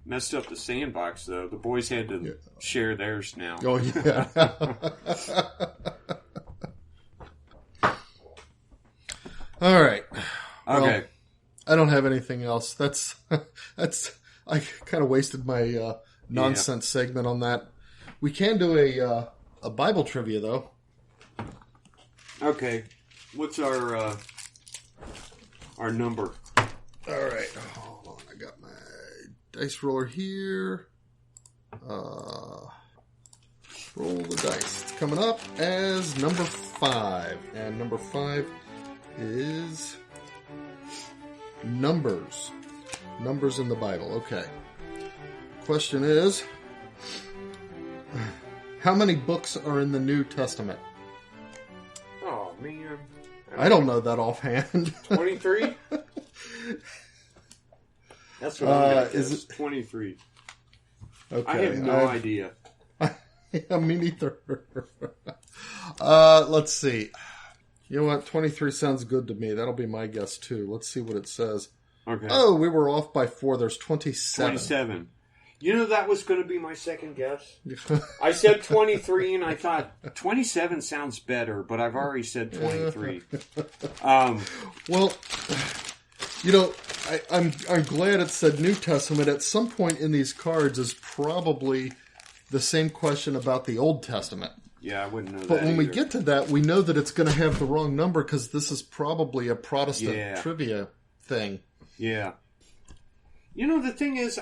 Messed up the sandbox, though. The boys had to share theirs now. Oh, yeah. All right. Okay. Well, I don't have anything else. That's I kind of wasted my nonsense segment on that. We can do a Bible trivia, though. Okay. What's our number? All right. Hold on. I got my dice roller here. Roll the dice. It's coming up as number 5. And number 5 is Numbers. Numbers in the Bible. Okay. question is, how many books are in the New Testament? Oh, man. I don't know that offhand. 23? That's what I'm going to is guess. 23. Okay. I have no idea. Yeah, me neither. Let's see. You know what? 23 sounds good to me. That'll be my guess, too. Let's see what it says. Okay. Oh, we were off by 4. There's 27. 27. You know, that was going to be my second guess. I said 23, and I thought 27 sounds better, but I've already said 23. Well, you know, I'm glad it said New Testament. At some point in these cards is probably the same question about the Old Testament. Yeah, I wouldn't know that. But when we either. get to that, we know that it's going to have the wrong number because this is probably a Protestant trivia thing. Yeah. You know, the thing is,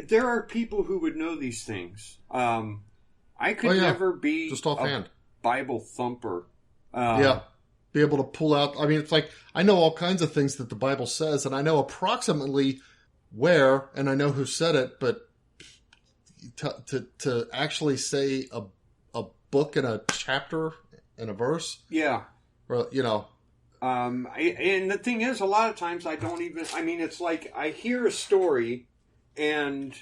there are people who would know these things. I could never be just offhand. A Bible thumper. Be able to pull out. I mean, it's like, I know all kinds of things that the Bible says, and I know approximately where, and I know who said it, but to actually say a book and a chapter and a verse. Yeah. Or, you know. And the thing is, a lot of times I don't even, I mean, it's like I hear a story and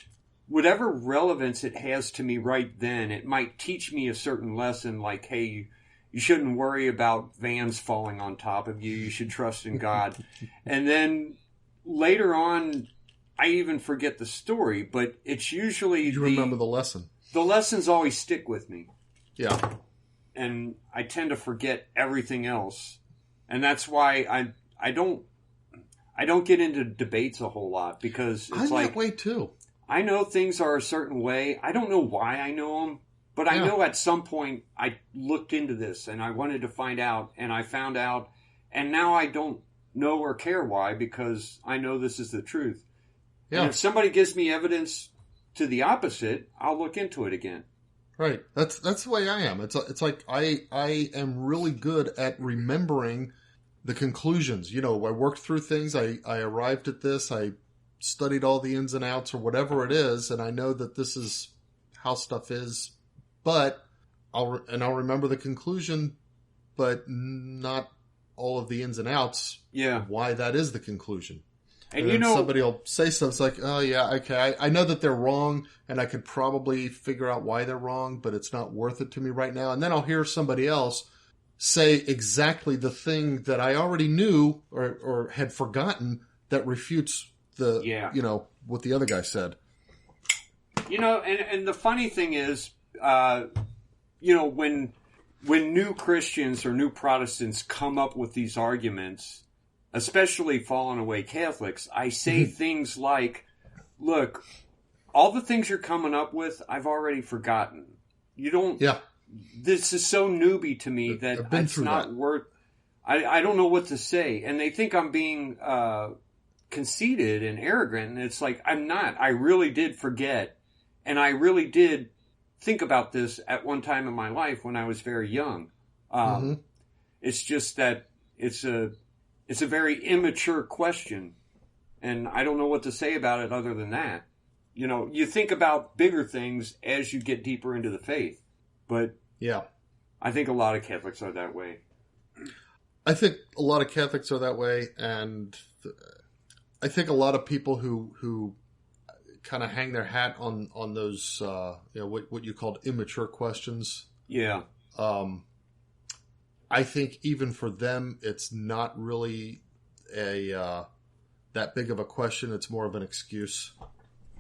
whatever relevance it has to me right then, it might teach me a certain lesson like, hey, you shouldn't worry about vans falling on top of you. You should trust in God. And then later on, I even forget the story, but it's usually you remember the lesson. The lessons always stick with me. Yeah. And I tend to forget everything else. And that's why I don't get into debates a whole lot because it's I'm that way too. I know things are a certain way. I don't know why I know them, but I know at some point I looked into this and I wanted to find out, and I found out, and now I don't know or care why because I know this is the truth. Yeah. And if somebody gives me evidence to the opposite, I'll look into it again. Right. That's the way I am. It's like I am really good at remembering the conclusions. You know, I worked through things. I arrived at this. I studied all the ins and outs or whatever it is, and I know that this is how stuff is. But I'll remember the conclusion, but not all of the ins and outs. Yeah. Why that is the conclusion. And you know, somebody will say something it's like, oh yeah, okay, I know that they're wrong, and I could probably figure out why they're wrong, but it's not worth it to me right now. And then I'll hear somebody else say exactly the thing that I already knew or had forgotten that refutes the, you know, what the other guy said. You know, and the funny thing is, you know, when new Christians or new Protestants come up with these arguments, especially fallen away Catholics, I say things like, look, all the things you're coming up with, I've already forgotten. You don't... Yeah. This is so newbie to me that it's not worth... I don't know what to say. And they think I'm being conceited and arrogant, and it's like, I'm not. I really did forget. And I really did think about this at one time in my life when I was very young. It's just that it's a very immature question, and I don't know what to say about it other than that. You know, you think about bigger things as you get deeper into the faith, but yeah, I think a lot of Catholics are that way. I think a lot of Catholics are that way, and I think a lot of people who kind of hang their hat on those, you know, what you called immature questions. Yeah. I think even for them, it's not really that big of a question. It's more of an excuse.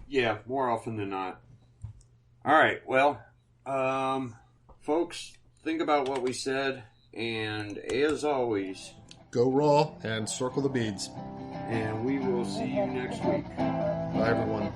Yeah, more often than not. All right, well, folks, think about what we said, and as always, go raw and circle the beads. And we will see you next week. Bye, everyone.